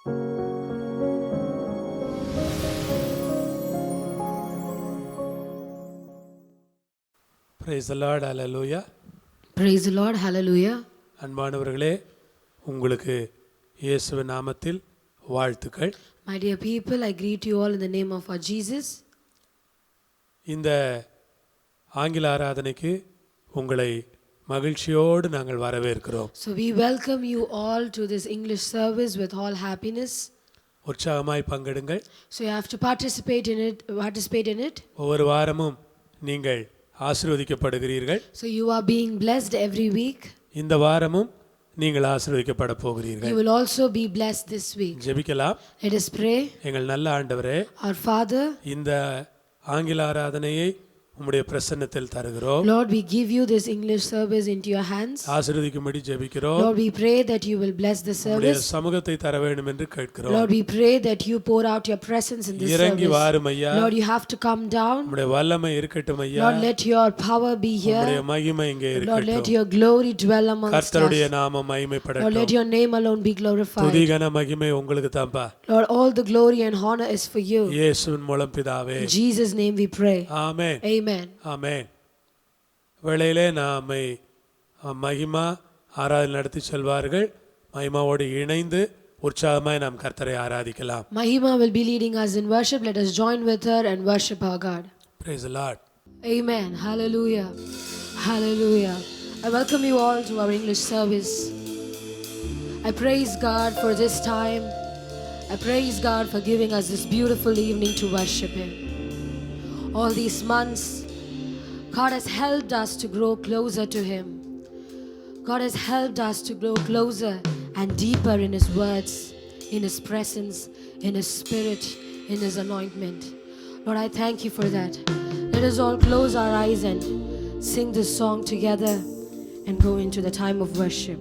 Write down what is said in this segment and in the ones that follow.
Praise the Lord, hallelujah. Praise the Lord, hallelujah. அன்பானவர்களே, உங்களுக்கு இயேசுவின் நாமத்தில் வாழ்த்துக்கள். My dear people, I greet you all in the name of our Jesus. இந்த ஆங்கில ஆராதனைக்கு உங்களை மகிழ்ச்சியோடு நாங்கள் வரவேற்கிறோம். So we welcome you all to this English service with all happiness. உற்சாகமாய் பங்கெடுங்கள். So you have to participate in it. ஒவ்வொரு வாரமும் நீங்கள் ஆசீர்வதிக்கப்படுகிறீர்கள். So you are being blessed every week. இந்த வாரமும் நீங்கள் ஆசீர்வதிக்கப்பட போகிறீர்கள். You will also be blessed this week. ஜெபிக்கலாம். Let us pray. எங்கள் நல்ல ஆண்டவரே, Our Father, இந்த ஆங்கில ஆராதனையை உம்முடைய பிரசன்னத்தில் தருகிறோம். Lord, we give you this English service into your hands. ஆசீர்வதிக்கும்படி ஜெபிக்கிறோம். Lord, we pray that you will bless the உம்முடைய service. சமூகத்தை தர வேண்டும் என்று கேட்கிறோம். Lord, we pray that you pour out your presence in this இறங்கி service. வாரும் ஐயா. Lord, you have to come down. உம்முடைய வல்லமை இருக்கட்டும் ஐயா. Lord, let your power be உம்முடைய here. மகிமை இங்கே Lord, let இருக்கட்டும். your glory dwell amongst கர்த்தருடைய us. நாமம் Lord, let மகிமைப்படட்டும். your name alone be glorified. துதி கன மகிமை உங்களுக்கு தான்ப்பா. Lord, all the glory and honor is for you. இயேசுவின் மூலம் பிதாவே. In Jesus' name we pray. Amen. Amen. ஆமென். வேளையிலே நாமை மகிமா ஆராதனை நடத்தி செல்வார்கள். மகிமாவோடு இணைந்து உற்சாகமாய் நாம் கர்த்தரை ஆராதிக்கலாம். Mahima will be leading us in worship. Let us join with her and worship our God. Praise the Lord. Amen. Hallelujah. Hallelujah. I welcome you all to our English service. I praise God for this time. I praise God for giving us this beautiful evening to worship Him. All these months, God has helped us to grow closer to Him. God has helped us to grow closer and deeper in His words, in His presence, in His Spirit, in His anointment. Lord, I thank you for that. Let us all close our eyes and sing this song together and go into the time of worship.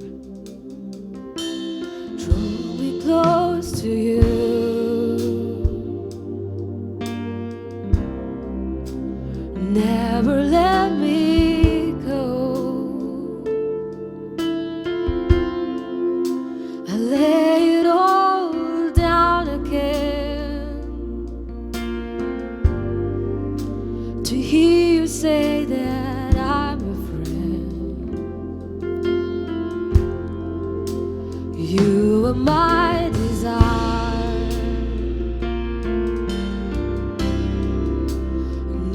Draw me close to you. Never let me go. I lay it all down again to hear you say that I'm a friend. You are my desire.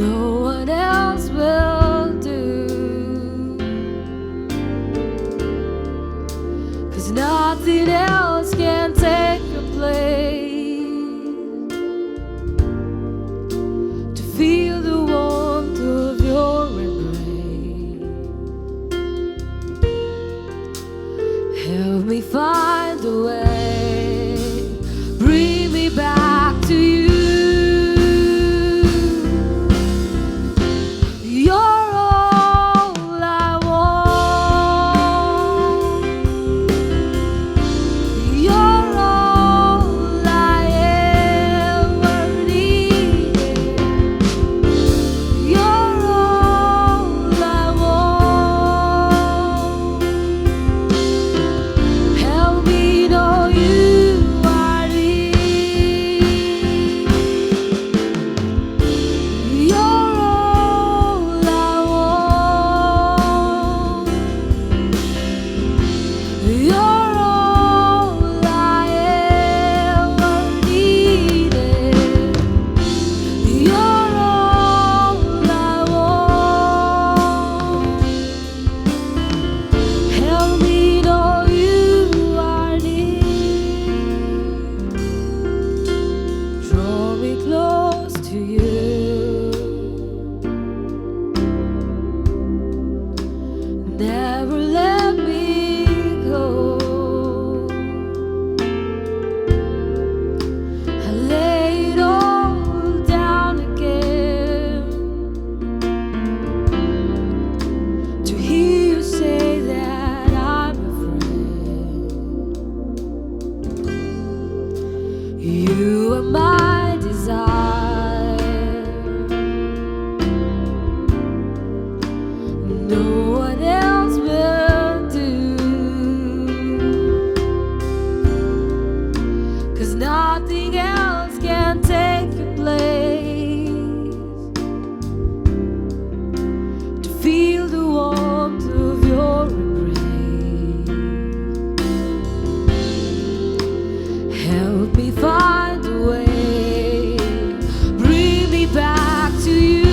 No one else will do, 'cause nothing else can take your place. To feel the warmth of your embrace, help me find the way, bring me back to you. You're all I want. You're all I ever needed. You're all I want. Help me know you are near. You're all I want. You're all I ever needed. You're all I want. Help me know you are near. Draw me close to you. Never let me go. I lay it all down again to hear you say that I'm a friend. You are my desire. No one else will do, nothing else can take your place. To feel the warmth of your embrace, help me find a way, bring me back to you.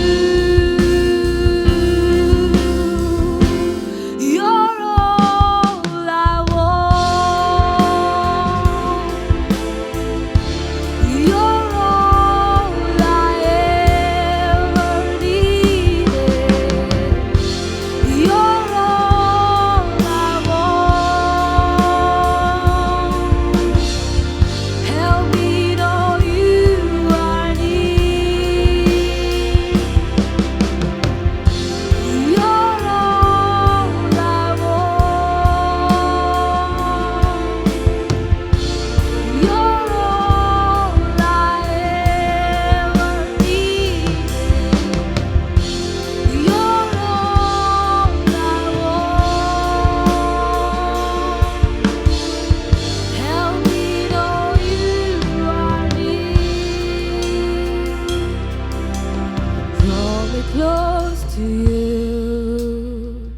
Close to you,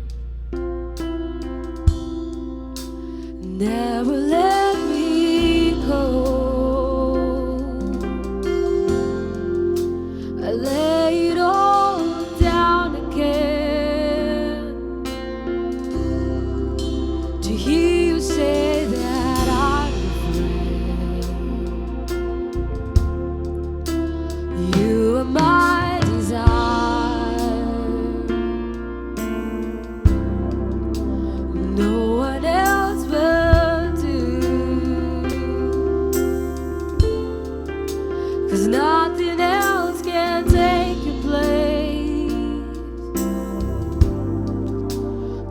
never let me go. I lay it all down again to hear you say that I'm your friend. You are my desire. Nothing else can take your place.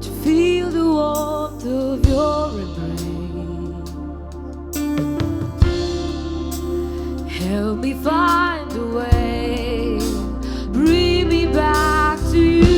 To feel the warmth of your embrace, help me find a way, bring me back to you.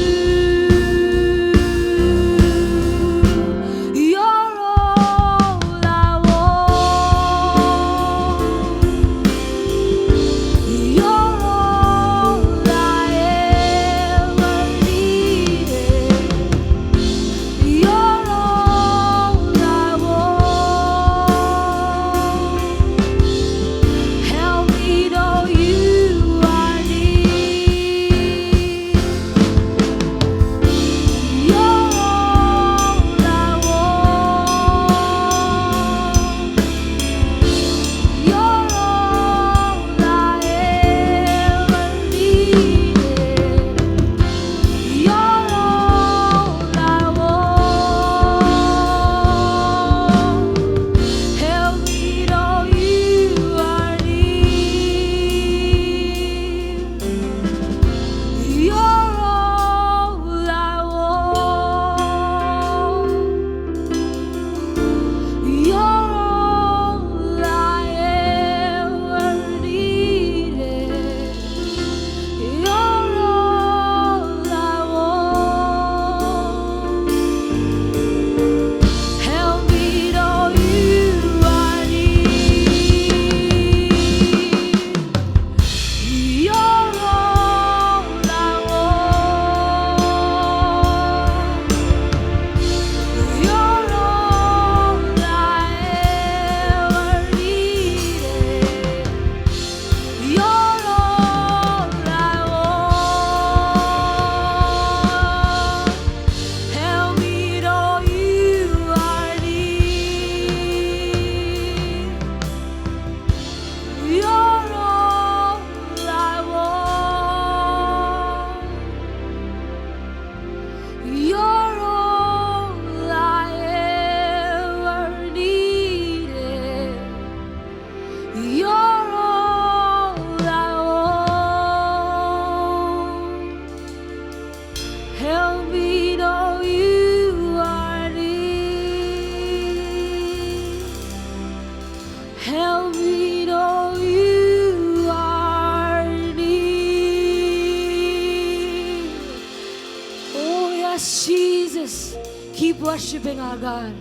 Keep worshiping our God.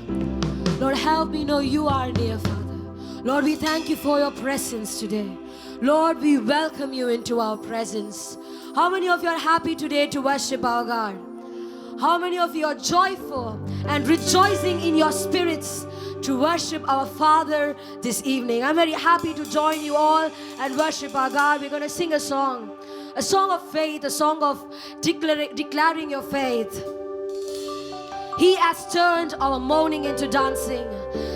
Lord, help me know you are near, Father. Lord, we thank you for your presence today. Lord, we welcome you into our presence. How many of you are happy today to worship our God? How many of you are joyful and rejoicing in your spirits to worship our Father this evening? I'm very happy to join you all and worship our God. We're going to sing a song of faith, a song of declaring your faith. He has turned our mourning into dancing.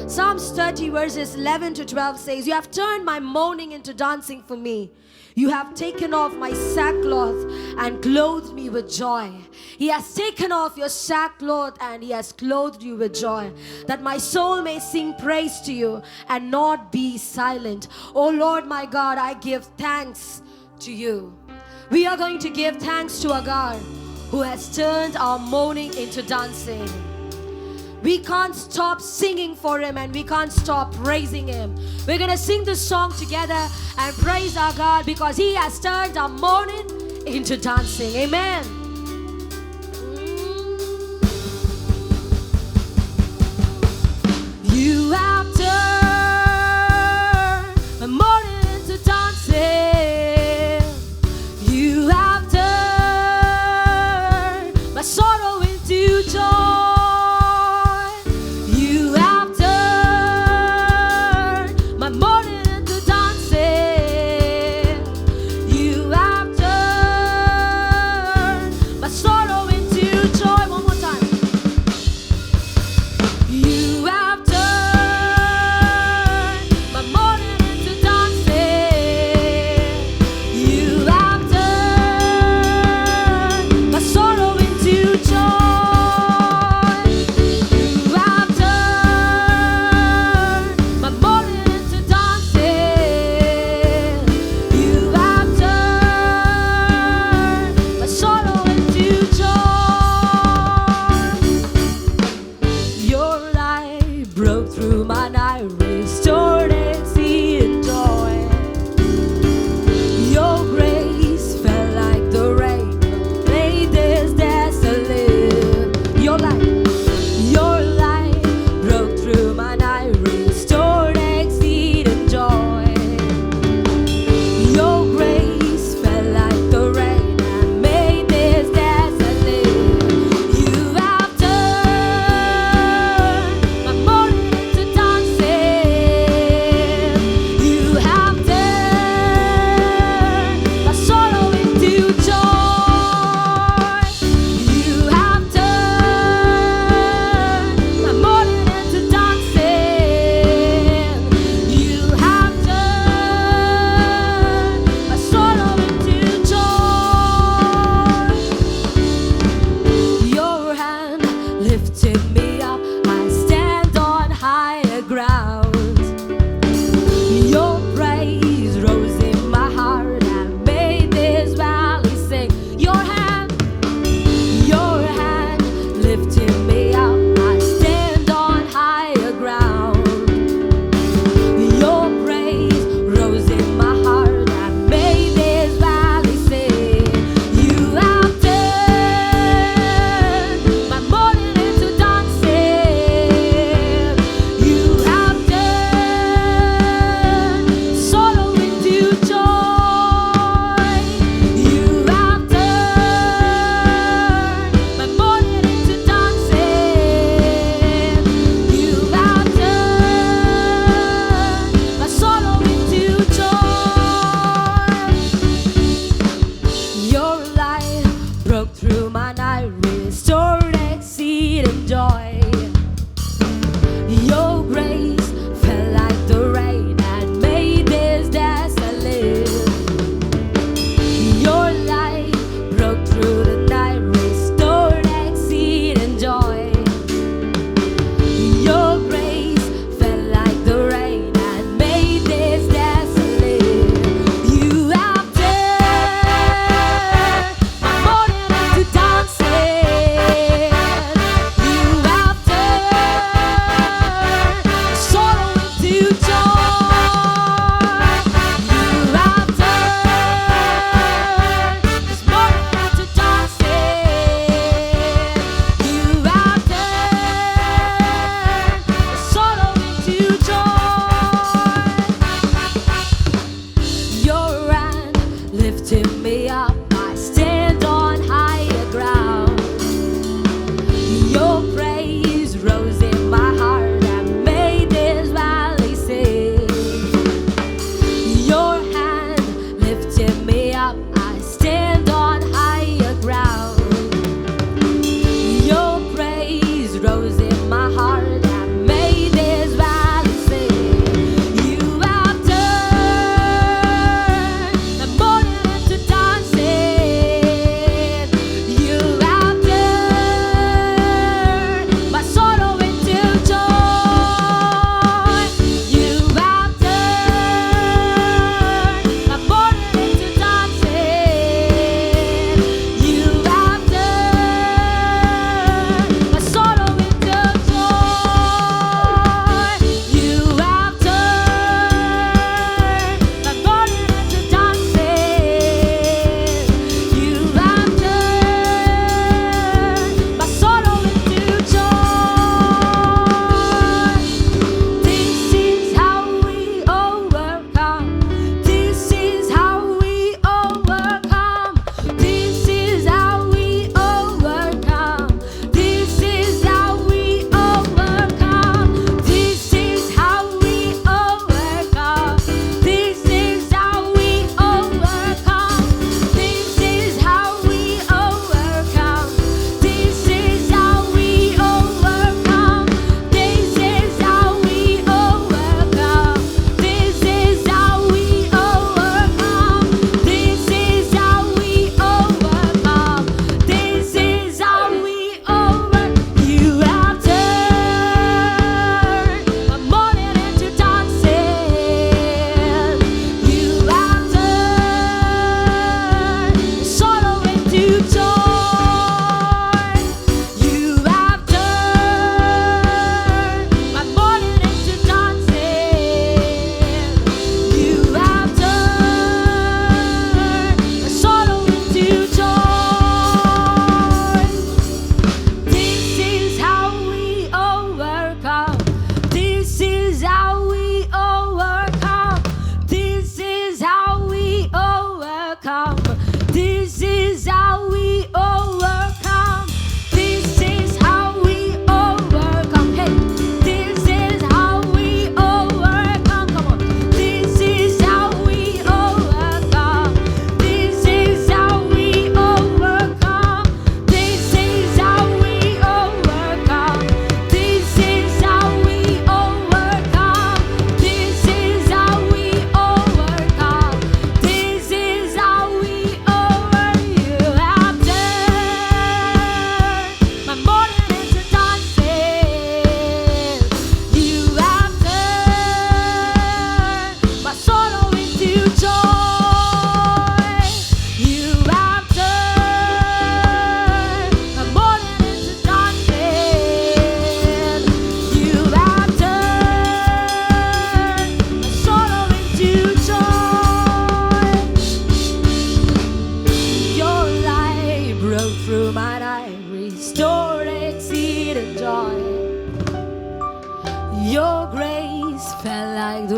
Psalms 30 verses 11 to 12 says, you have turned my mourning into dancing for me. You have taken off my sackcloth and clothed me with joy. He has taken off your sackcloth and He has clothed you with joy, that my soul may sing praise to you and not be silent. Oh Lord my God, I give thanks to you. We are going to give thanks to our God who has turned our mourning into dancing. We can't stop singing for Him and we can't stop praising Him. We're going to sing this song together and praise our God because He has turned our mourning into dancing. Amen. You have turned my mourning into dancing. You have turned my sorrow into joy.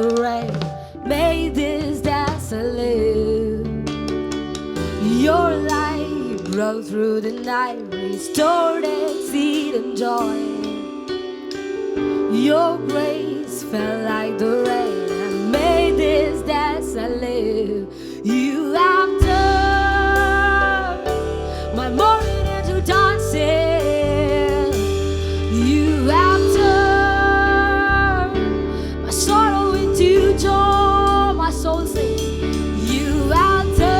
the rain made this desolate. Your light broke through the night, restored exceeding joy. Your grace fell like the rain and made this desolate. You have turned my mourning into dancing. You have turned my sorrow into joy. My soul sings. You have turned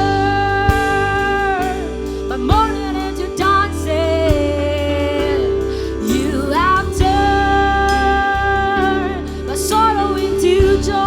my mourning into dancing. You have turned my sorrow into joy.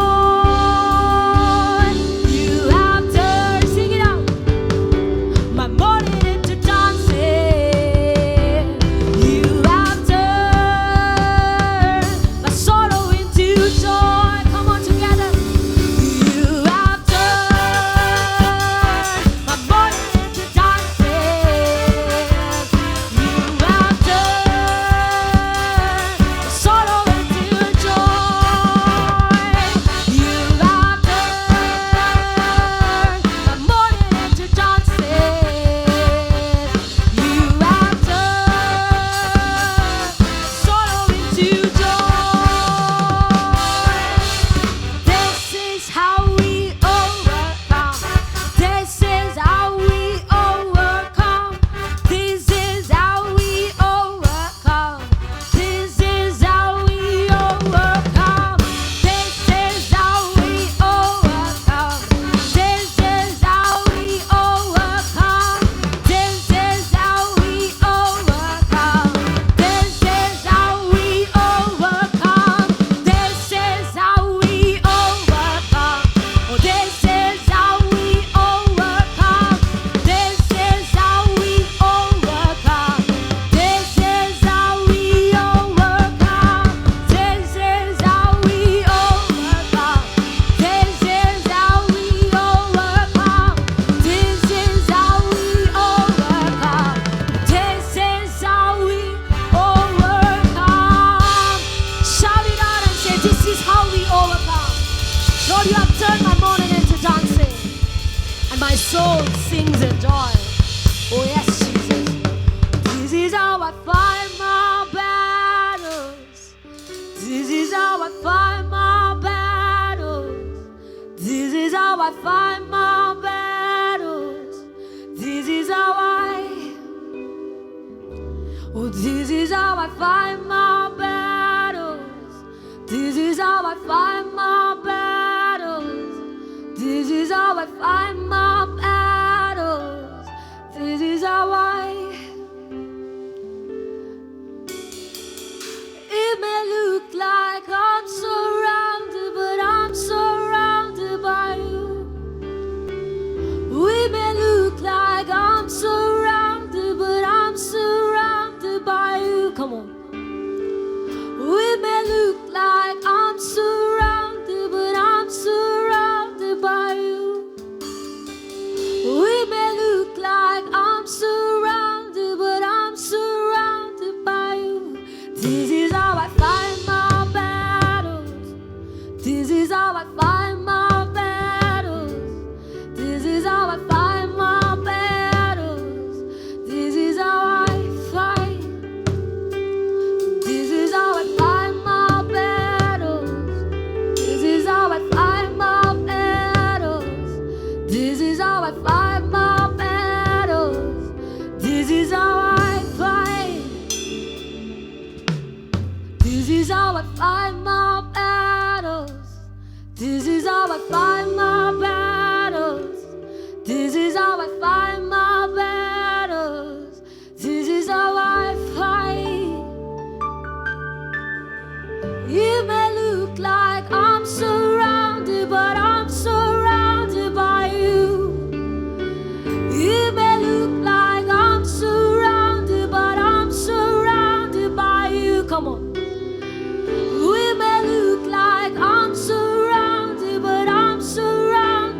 Lord, you have turned my mourning into dancing, and my soul sings in joy. Oh yes, Jesus. This is how I fight my battles. This is how I fight my battles. This is how I fight my battles. This is how oh, this is how I fight my battles. This is how I fight my battles. This is how I fight my battles. This is how it may look like I'm surrounded, but I'm surrounded by you. It may look like I'm surrounded, but I'm surrounded by you. Come on. It may look like I'm surrounded, but I'm surrounded by you. It may look like I'm surrounded, but I'm surrounded by you. This is how I fight my battles. This is how I fight my battles. This is how I fight my battles. This is how I fight. This is how I fight my battles. This is how I fight my battles. This is how I fight my battles. This is how I fight. This is how I fight my battles. This is how I fight my battles. This is how I fight my battles. This is how I fight. It may look like I'm surrounded, but I'm surrounded by you. It may look like I'm surrounded, but I'm surrounded by you. Come on. It may look like I'm surrounded, but I'm surrounded.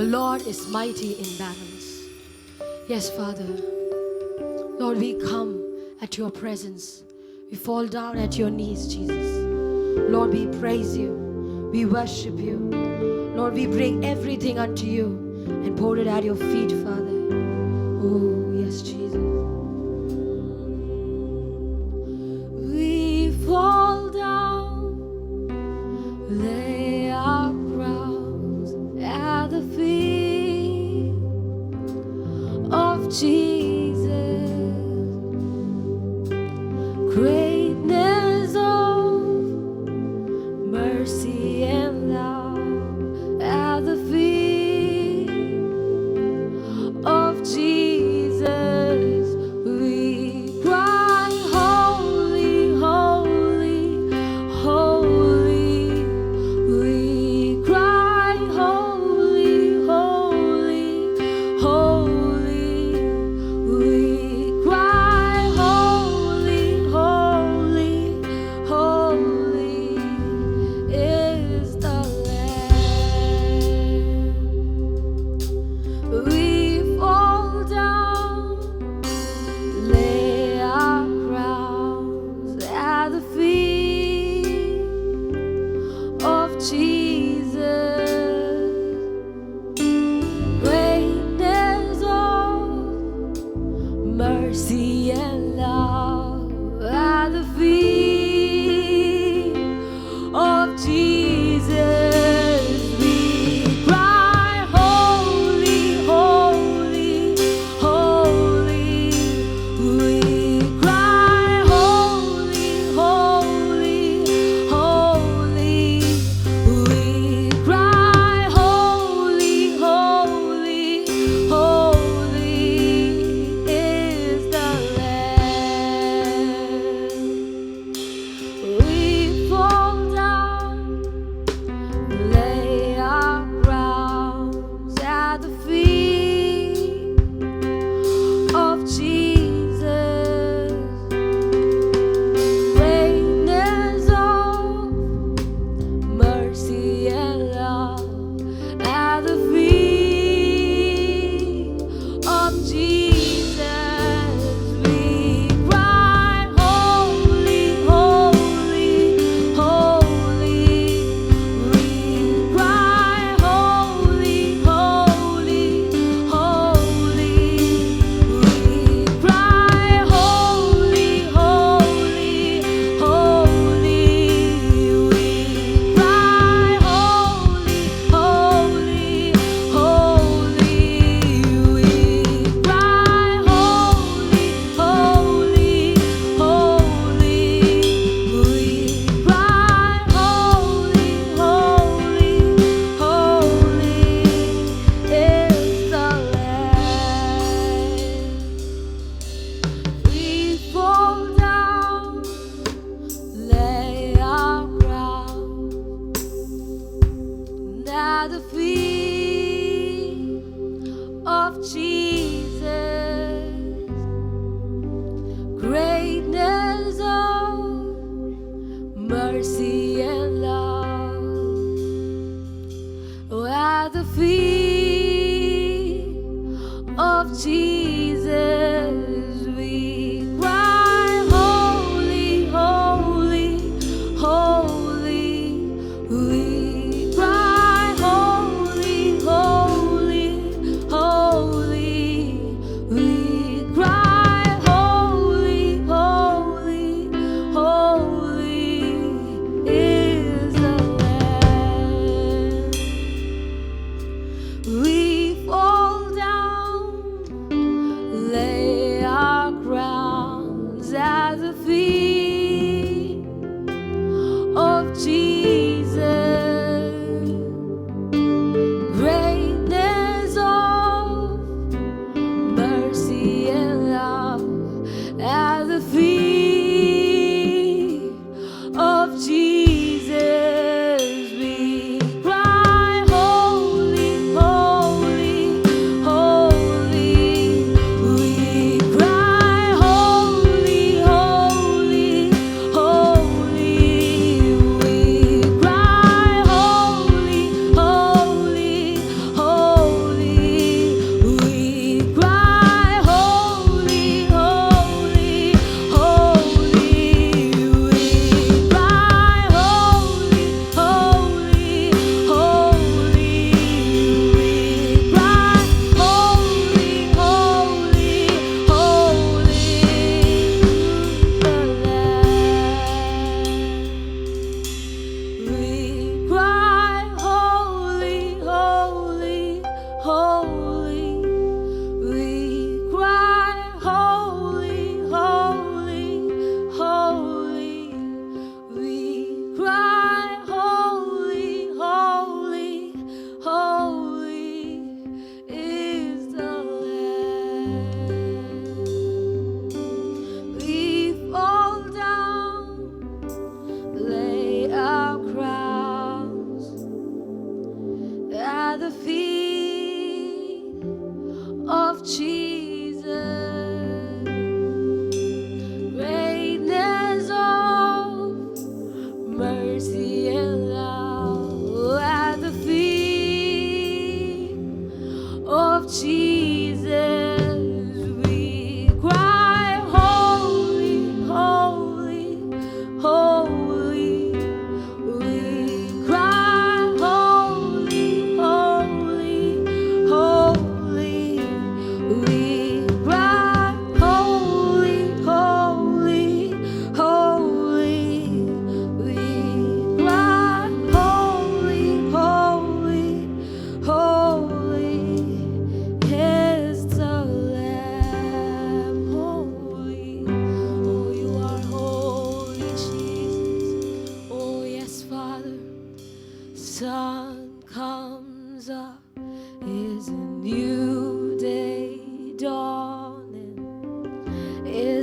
Our Lord is mighty in battles. Yes, Father. Lord, we come at your presence. We fall down at your knees, Jesus. Lord, we praise you. We worship you. Lord, we bring everything unto you and pour it at your feet, Father. Oh, yes, Jesus. We fall down, lay our crowns at the feet of Jesus. Greatness of mercy and love at the feet of Jesus. We cry, holy, holy, holy. We cry, holy, holy, holy. We cry, holy, holy, holy is the Lamb. We fall down, lay our crowns at the feet of Jesus. Greatness of mercy and love at the feet of Jesus. We cry, holy, holy, holy. We cry, holy, holy, holy. We cry, holy, holy, holy is the Lamb. We fall down, lay our crowns at the feet of Jesus. Greatness of mercy and love at the feet of Jesus. We cry, holy, holy, holy. We cry, holy, holy, holy. We cry, holy, holy, holy. We cry, holy, holy, holy. We cry, holy, holy, holy. We cry, holy, holy, holy is the Lamb. We fall down, lay our crowns at the feet of Jesus. Greatness of mercy and love at the feet of Jesus. We cry, holy, holy, holy. We cry, holy, holy, holy. We cry, holy, holy, holy is the Lamb. We fall down,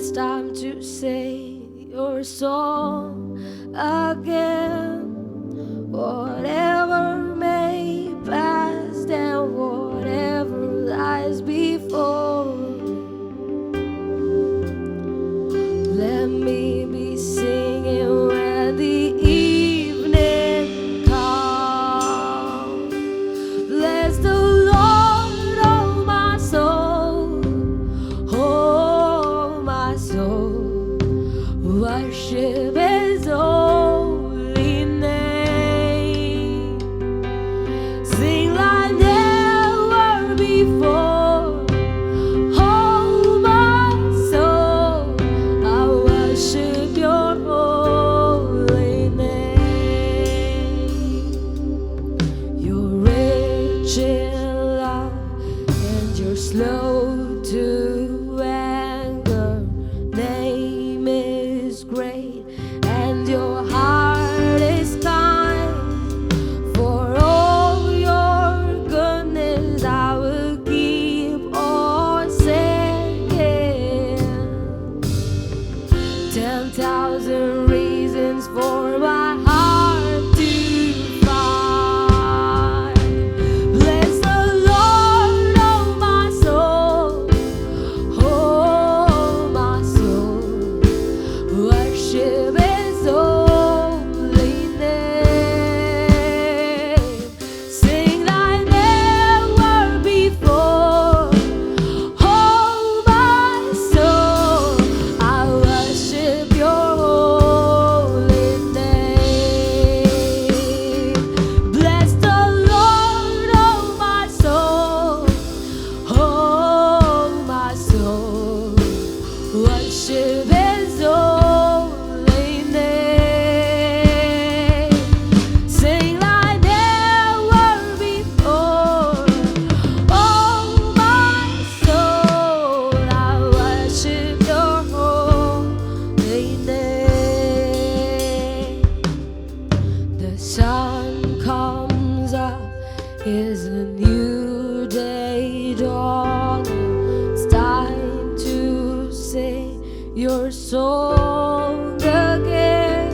it's time to sing your song again. Whatever may pass and whatever lies before, let me be singing when the evening comes. Bless the Lord, oh my soul, oh my soul. Worship His holy name. Sing like never before. Oh my soul, I worship Your holy name. You're rich in love and You're slow to anger. Name is great and Your heart is kind. For all Your goodness I will keep on singing. 10,000 reasons for my heart to find. Bless the Lord, oh my soul, oh my soul. Worship His holy name. Sing like never before. Oh my soul, I worship Your holy name. Bless the Lord, oh my soul, oh my soul. Worship His holy name. Sing like never before. Oh my soul, I worship Your holy name. The sun comes up, is a new day dawning. It's time to sing Your song again.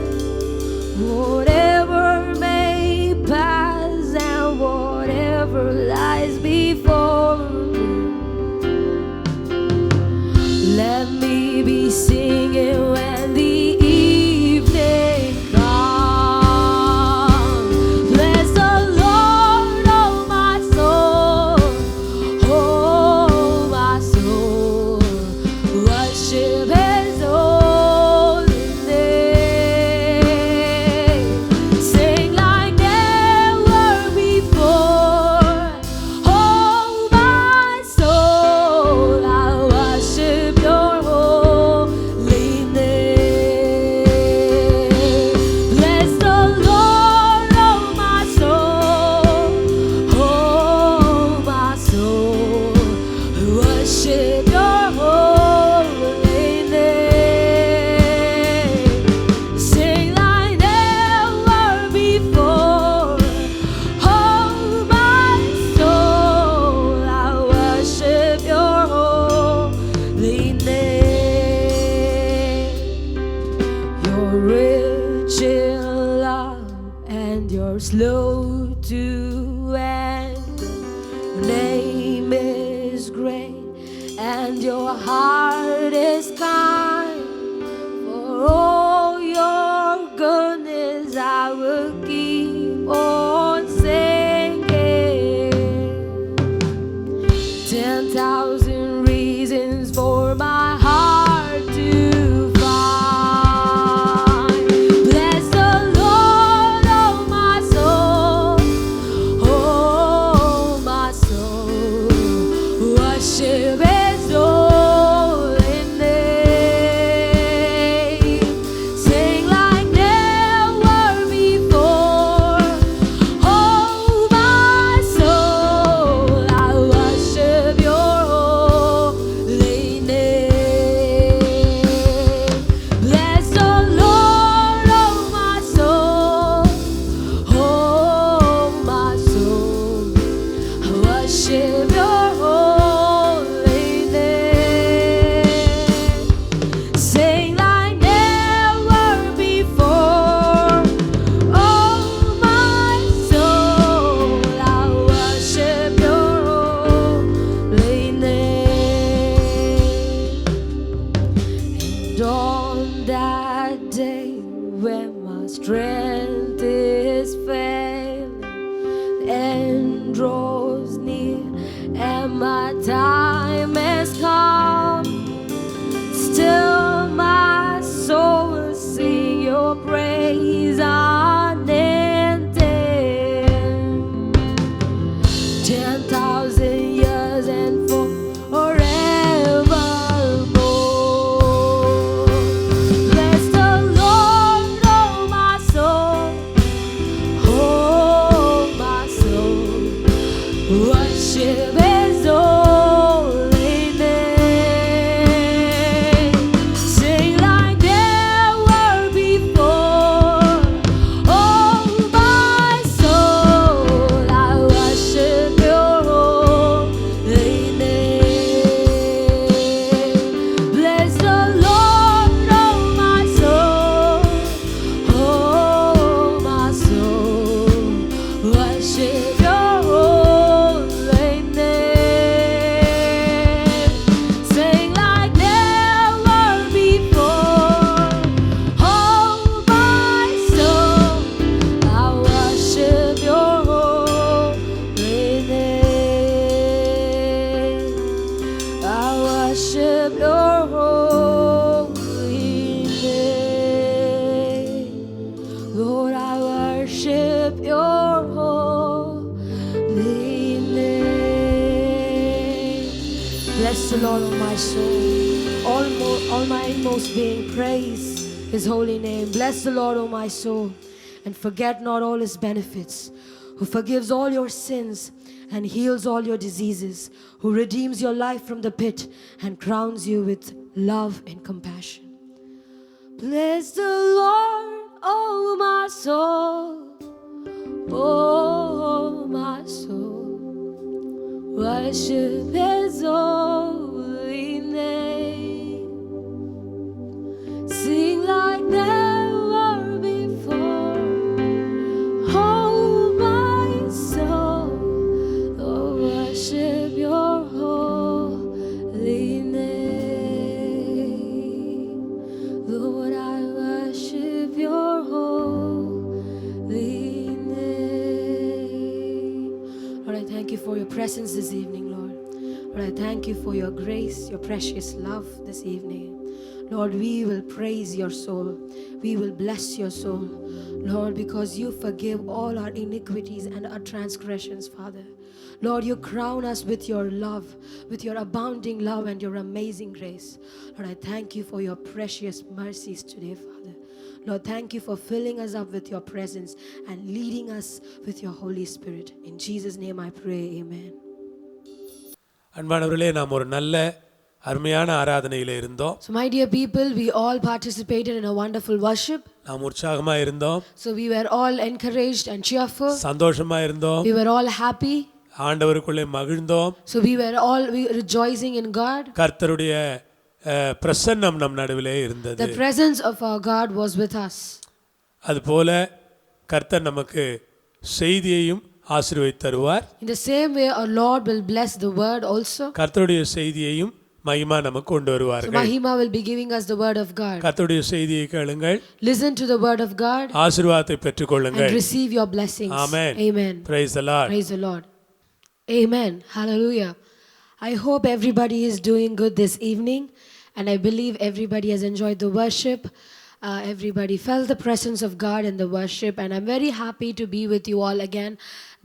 Whatever may pass and whatever lies before me, let me be singing when the evening comes. Bless the Lord, oh my soul, oh my soul. Worship His holy name. Sing like never before. Oh my soul, I worship Your holy name. Bless the Lord, oh my soul, oh my soul. Worship Your holy name. Sing like never before. Oh my soul, I worship Your holy name. You're rich in love and You're slow to anger. Your name is great and Your heart is kind. For all Your goodness I will keep on singing. 10,000 reasons for my heart to find. Bless the Lord, oh my soul, On that day when my strength is failing, the end draws near and my time has come, still my soul will sing your praise unending. 10,000 years and forevermore. Bless the Lord, oh my soul, oh my soul. Worship His holy name. Sing like never before. Oh my soul, I worship Your holy name. Bless the Lord, oh my soul, oh my soul. Worship Your holy name. Sing like never before. Oh my soul, I worship Your holy name. I worship Your holy name. Lord, I worship Your holy name. Bless the Lord, O my soul. All my inmost being, praise His holy name. Bless the Lord, O my soul, and forget not all His benefits, who forgives all your sins and heals all your diseases, who redeems your life from the pit and crowns you with love and compassion. Bless the Lord, oh my soul, oh my soul. Worship His holy name. Sing like never before. Oh my soul, oh worship Your holy name. Lord, I worship Your holy name. Lord, I thank You for Your presence this evening, Lord. Lord, I thank You for Your grace, Your precious love this evening. Lord, we will praise Your soul. We will bless Your soul, Lord, because You forgive all our iniquities and our transgressions, Father. Lord, You crown us with Your love, with Your abounding love and Your amazing grace. Lord, I thank You for Your precious mercies today, Father. Lord, thank You for filling us up with Your presence and leading us with Your Holy Spirit. In Jesus' name I pray, amen. அன்பானவர்களே, நாம் ஒரு நல்ல அருமையான ஆராதனையில் இருந்தோம். So my dear people, we all participated in a wonderful worship. நாம் உற்சாகமாக இருந்தோம், So we were all encouraged and cheerful. சந்தோஷமாக இருந்தோம், We were all happy. ஆண்டவருக்குள்ளே மகிழ்ந்தோம். So we were all rejoicing in God. கர்த்தருடைய பிரசன்னம் நம் நடுவிலே இருந்தது. The presence of our God was with us. அதுபோல கர்த்தர் நமக்கு செய்தியையும் ஆசீர்வதித்து தருவார். In the same way, our Lord will bless the word also. கர்த்தருடைய செய்தியையும் மகிமா நமக்கு கொண்டு So வருவார்கள். Mahima will be giving us the word of God. கர்த்தருடைய செய்தியை கேளுங்கள், Listen to the word of God ஆசீர்வாதத்தை and பெற்றுக்கொள்ளுங்கள். receive your blessings. Amen. Amen. Praise the Lord. Praise the Lord. Amen. Hallelujah. I hope everybody is doing good this evening, and I believe everybody has enjoyed the worship. Everybody felt the presence of God in the worship, and I'm very happy to be with you all again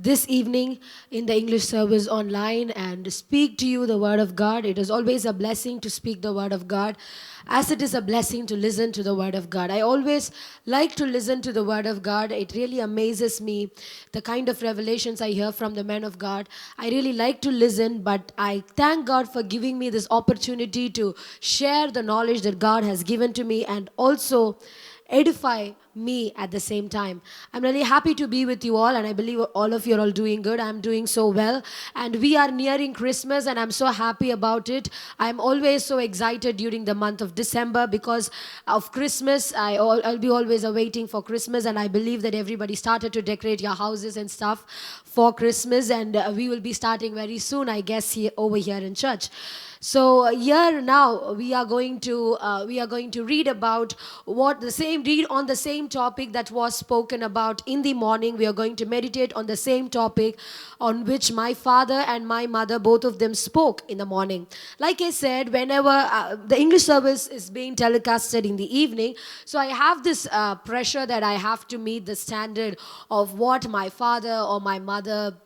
this evening in the English service online and speak to you the word of God. It is always a blessing to speak the word of God, as it is a blessing to listen to the word of God. I always like to listen to the word of God. It really amazes me the kind of revelations I hear from the men of God. I really like to listen, but I thank God for giving me this opportunity to share the knowledge that God has given to me, and also edify me at the same time. I'm really happy to be with you all, and I believe all of you are all doing good. I'm doing so well, and we are nearing Christmas, and I'm so happy about it. I'm always so excited during the month of December because of Christmas. I'll be always awaiting for Christmas, and I believe that everybody started to decorate your houses and stuff for Christmas, and we will be starting very soon, I guess, over here in church. So here now we are going to read about read on the same topic that was spoken about in the morning. We are going to meditate on the same topic on which my father and my mother, both of them, spoke in the morning. Like I said, whenever the English service is being telecasted in the evening, so I have this pressure that I have to meet the standard of what my father or my mother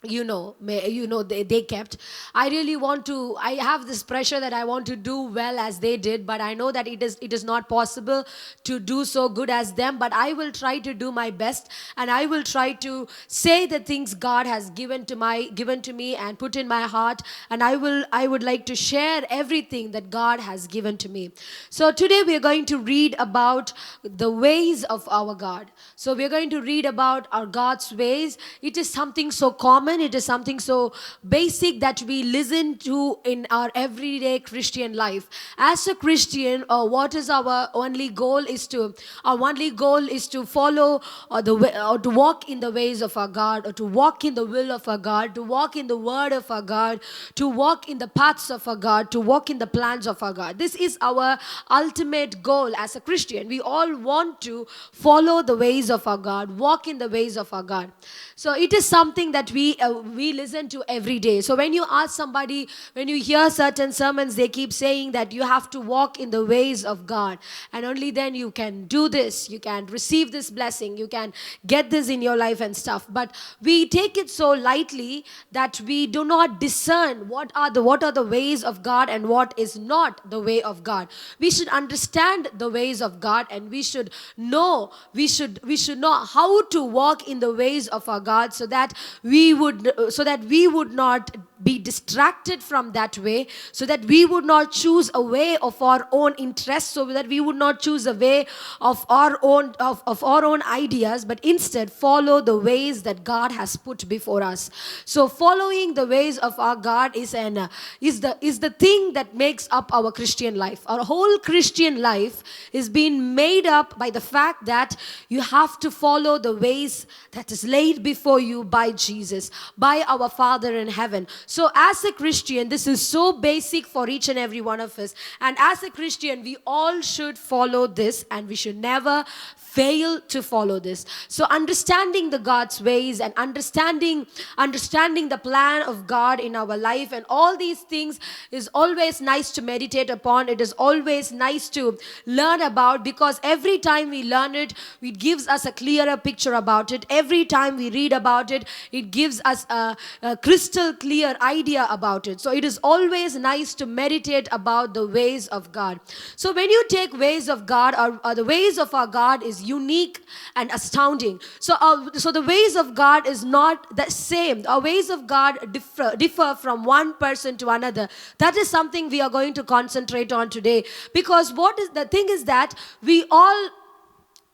they kept. I have this pressure that I want to do well as they did, but I know that it is not possible to do so good as them. But I will try to do my best, and I will try to say the things God has given to me and put in my heart, and I would like to share everything that God has given to me. So today we are going to read about the ways of our God. So we are going to read about our God's ways. It is something so common. It is something so basic that we listen to in our everyday Christian life. As a Christian, what is our only goal is to follow or to walk in the ways of our God, or to walk in the will of our God, to walk in the word of our God, to walk in the paths of our God, to walk in the plans of our God. This is our ultimate goal as a Christian. We all want to follow the ways of our God, walk in the ways of our God. So it is something that we listen to every day. So when you ask somebody, when you hear certain sermons, they keep saying that you have to walk in the ways of God, and only then you can do this, you can receive this blessing, you can get this in your life and stuff. But we take it so lightly that we do not discern what are the ways of God and what is not the way of God. We should understand the ways of God, and we should know how to walk in the ways of our God, so that we would not be distracted from that way, so that we would not choose a way of our own interest, so that we would not choose a way of our own ideas, but instead follow the ways that God has put before us. So following the ways of our God is the thing that makes up our Christian life. Our whole Christian life is being made up by the fact that you have to follow the ways that is laid before you by Jesus, by our Father in heaven. So as a Christian, this is so basic for each and every one of us. And as a Christian, we all should follow this, and we should never fail to follow this. So understanding the God's ways and understanding the plan of God in our life and all these things is always nice to meditate upon. It is always nice to learn about, because every time we learn it, it gives us a clearer picture about it. Every time we read about it, it gives us a crystal clear idea about it. So it is always nice to meditate about the ways of God. So when you take ways of God, or the ways of our God is unique and astounding. So the ways of God is not the same. Our ways of God differ from one person to another. That is something we are going to concentrate on today, because the thing is that we all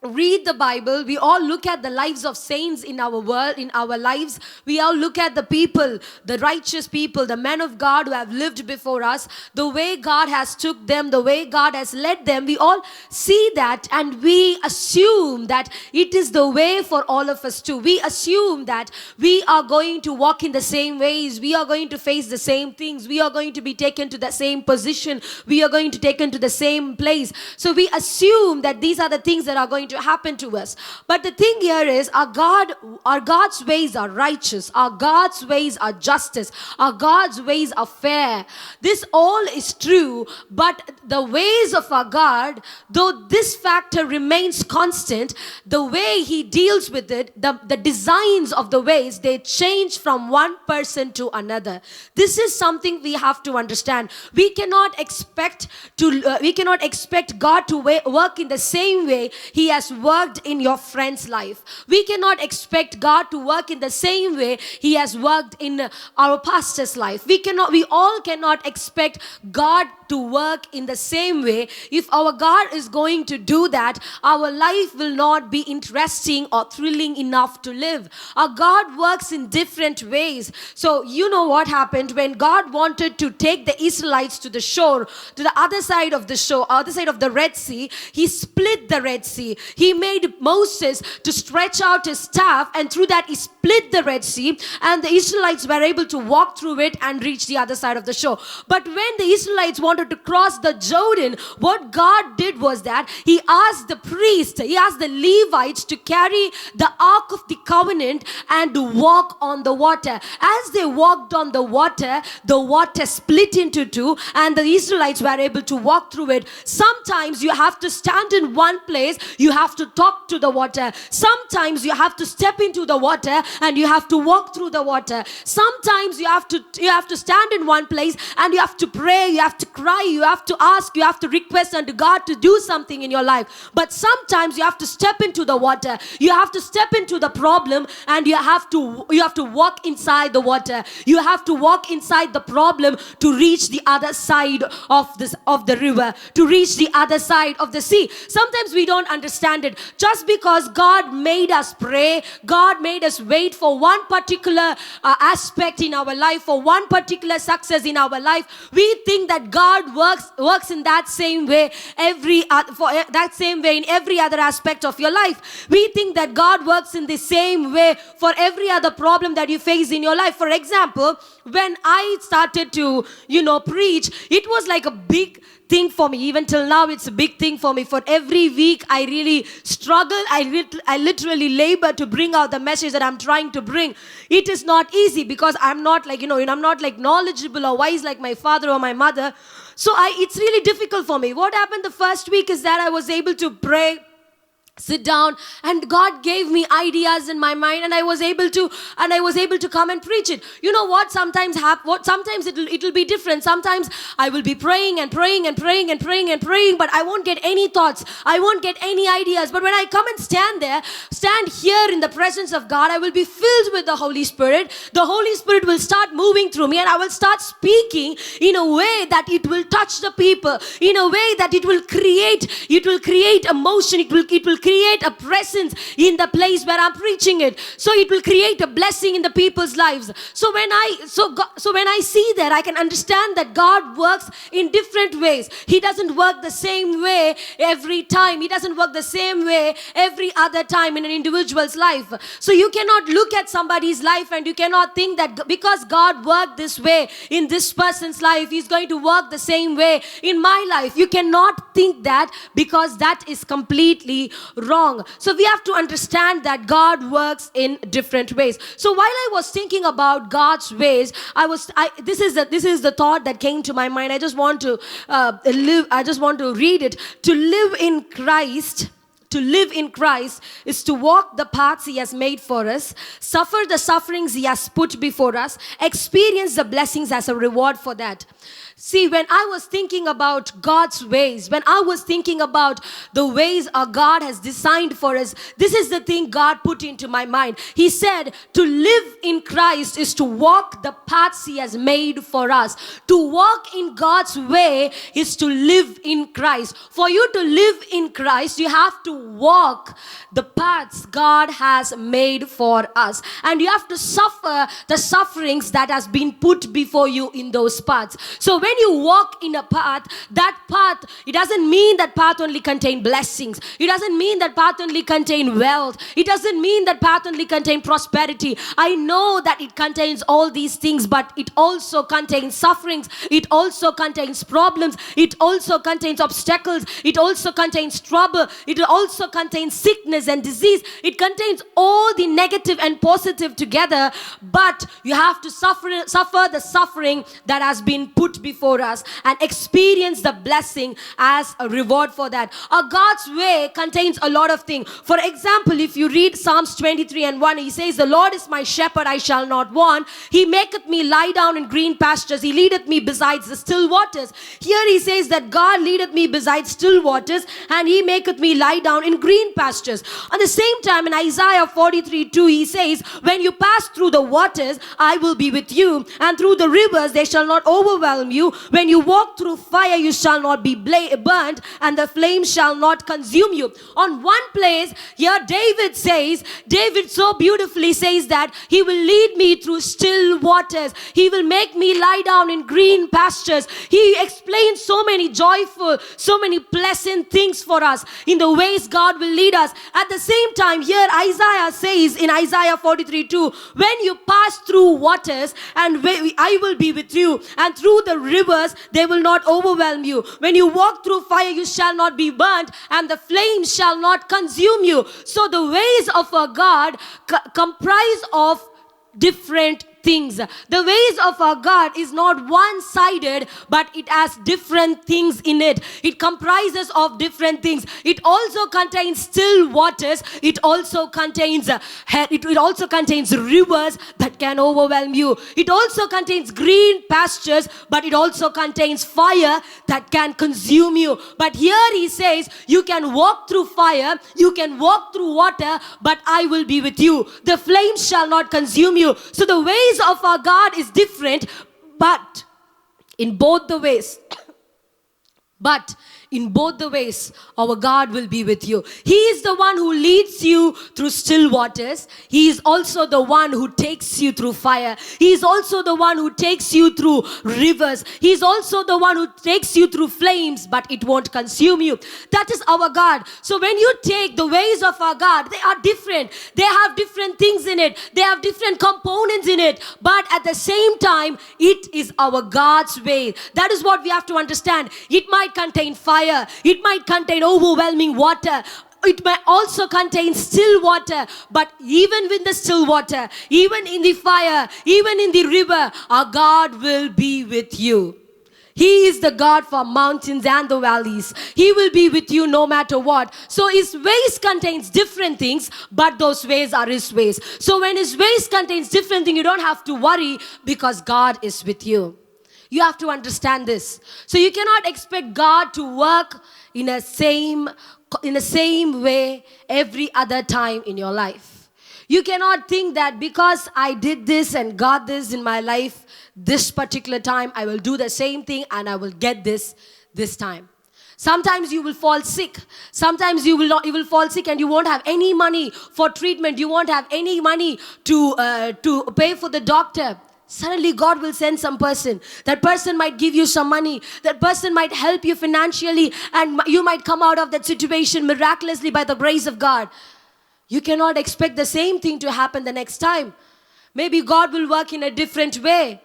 read the Bible, we all look at the lives of saints in our world, in our lives. We all look at the people, the righteous people, the men of God who have lived before us, the way God has took them, the way God has led them. We all see that, and we assume that it is the way for all of us too. We assume that we are going to walk in the same ways, we are going to face the same things, we are going to be taken to the same position, we are going to taken to the same place. So we assume that these are the things that are going to happen to us. But the thing here is, our God's ways are righteous, our God's ways are justice, our God's ways are fair. This all is true, but the ways of our God, though this factor remains constant, the way He deals with it, the designs of the ways, they change from one person to another. This is something we have to understand. We cannot expect God to work in the same way He has has worked in your friend's life. We cannot expect God to work in the same way He has worked in our pastor's life. We all cannot expect God to work in the same way. If our God is going to do that, our life will not be interesting or thrilling enough to live. Our God works in different ways. So you know what happened when God wanted to take the Israelites to the shore, to the other side of the shore, other side of the Red Sea. He split the Red Sea. He made Moses to stretch out his staff, and through that he split the Red Sea, and the Israelites were able to walk through it and reach the other side of the shore. But when the Israelites wanted to cross the Jordan, what God did was that He asked the priest, He asked the Levites to carry the Ark of the Covenant and to walk on the water. As they walked on the water split into two, and the Israelites were able to walk through it. Sometimes you have to stand in one place, you have to talk to the water. Sometimes you have to step into the water and you have to walk through the water. Sometimes you have to stand in one place and you have to pray, you have to cry, you have to ask, you have to request unto God to do something in your life. But sometimes you have to step into the water. You have to step into the problem, and you have to walk inside the water. You have to walk inside the problem to reach the other side of the river, to reach the other side of the sea. Sometimes we don't understand it. Just because God made us pray, God made us wait for one particular aspect in our life, for one particular success in our life, we think that God works in that same way in every other aspect of your life. We think that God works in the same way for every other problem that you face in your life. For example, when I started to preach, it was like a big thing for me. Even till now, it's a big thing for me. For every week, I really struggle. I literally labor to bring out the message that I'm trying to bring. It is not easy because I'm not I'm not like knowledgeable or wise like my father or my mother. So it's really difficult for me. What happened the first week is that I was able to pray, sit down, and God gave me ideas in my mind, and I was able to come and preach it. You know what? Sometimes it'll be different. Sometimes I will be praying and praying and praying and praying and praying, but I won't get any thoughts. I won't get any ideas. But when I come and stand here in the presence of God, I will be filled with the Holy Spirit. The Holy Spirit will start moving through me, and I will start speaking in a way that it will touch the people, in a way that it will create emotion. It will create a presence in the place where I'm preaching it. So it will create a blessing in the people's lives. So when I see that, I can understand that God works in different ways. He doesn't work the same way every time. He doesn't work the same way every other time in an individual's life. So you cannot look at somebody's life and you cannot think that because God worked this way in this person's life, He's going to work the same way in my life. You cannot think that, because that is completely wrong. So we have to understand that God works in different ways. So while I was thinking about God's ways, this is the thought that came to my mind. I just want to read it. To live in Christ is to walk the paths He has made for us, suffer the sufferings He has put before us, experience the blessings as a reward for that. See, when I was thinking about God's ways, when I was thinking about the ways our God has designed for us, this is the thing God put into my mind. He said, to live in Christ is to walk the paths He has made for us. To walk in God's way is to live in Christ. For you to live in Christ, you have to walk the paths God has made for us. And you have to suffer the sufferings that has been put before you in those paths. So when you walk in a path, that path, it doesn't mean that path only contain blessings. It doesn't mean that path only contain wealth. It doesn't mean that path only contain prosperity. I know that it contains all these things, but it also contains sufferings. It also contains problems. It also contains obstacles. It also contains trouble. It also contains sickness and disease. It contains all the negative and positive together, but you have to suffer the suffering that has been put before before us and experience the blessing as a reward for that. God's way contains a lot of things. For example, if you read Psalms 23 and 1, he says, the Lord is my shepherd, I shall not want. He maketh me lie down in green pastures. He leadeth me besides the still waters. Here he says that God leadeth me beside still waters, and he maketh me lie down in green pastures. At the same time, in Isaiah 43:2, he says, when you pass through the waters, I will be with you, and through the rivers, they shall not overwhelm you. When you walk through fire, you shall not be burnt, and the flame shall not consume you. On one place, here David so beautifully says that he will lead me through still waters. He will make me lie down in green pastures. He explains so many joyful, so many pleasant things for us in the ways God will lead us. At the same time, here Isaiah says in Isaiah 43:2, when you pass through waters, and I will be with you, and through the rivers, they will not overwhelm you. When you walk through fire, you shall not be burnt, and the flames shall not consume you. So the ways of our God comprise of different things. The ways of our God is not one-sided, but it has different things in it. It comprises of different things. It also contains still waters. It also contains rivers that can overwhelm you. It also contains green pastures, but it also contains fire that can consume you. But here he says, you can walk through fire, you can walk through water, but I will be with you. The flames shall not consume you. So the ways of our God is different, but in both the ways, our God will be with you. He is the one who leads you through still waters. He is also the one who takes you through fire. He is also the one who takes you through rivers. He is also the one who takes you through flames, but it won't consume you. That is our God. So when you take the ways of our God, they are different. They have different things in it. They have different components in it. But at the same time, it is our God's way. That is what we have to understand. It might contain fire. It might contain overwhelming water. It might also contain still water. But even with the still water, even in the fire, even in the river, our God will be with you. He is the God for mountains and the valleys. He will be with you no matter what. So his ways contains different things, but those ways are his ways. So when his ways contains different things, you don't have to worry because God is with you. You have to understand this. So you cannot expect God to work in the same way every other time in your life. You cannot think that because I did this and got this in my life this particular time, I will do the same thing and I will get this time. Sometimes you will fall sick. Sometimes you will fall sick and you won't have any money for treatment. You won't have any money to pay for the doctor. Suddenly God will send some person. That person might give you some money. That person might help you financially, and you might come out of that situation miraculously by the grace of God. You cannot expect the same thing to happen the next time. Maybe God will work in a different way.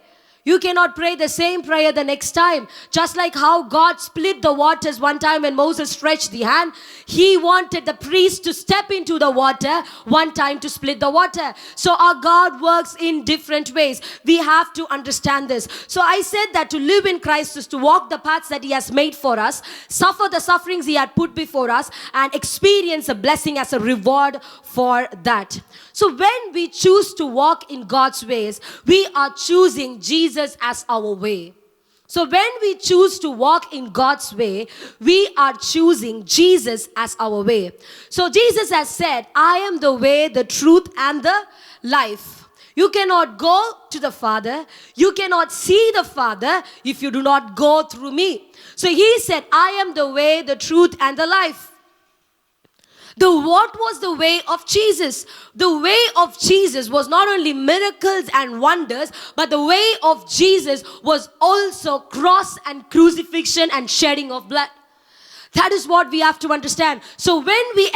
You cannot pray the same prayer the next time. Just like how God split the waters one time when Moses stretched the hand, he wanted the priest to step into the water one time to split the water. So our God works in different ways. We have to understand this. So I said that to live in Christ is to walk the paths that he has made for us, suffer the sufferings he had put before us, and experience a blessing as a reward for that. So when we choose to walk in God's ways, we are choosing Jesus as our way. So when we choose to walk in God's way, we are choosing Jesus as our way. So Jesus has said, I am the way, the truth, and the life. You cannot go to the Father, you cannot see the Father if you do not go through me. So he said, I am the way, the truth, and the life. What was the way of Jesus? The way of Jesus was not only miracles and wonders, but the way of Jesus was also cross and crucifixion and shedding of blood. That is what we have to understand. So when we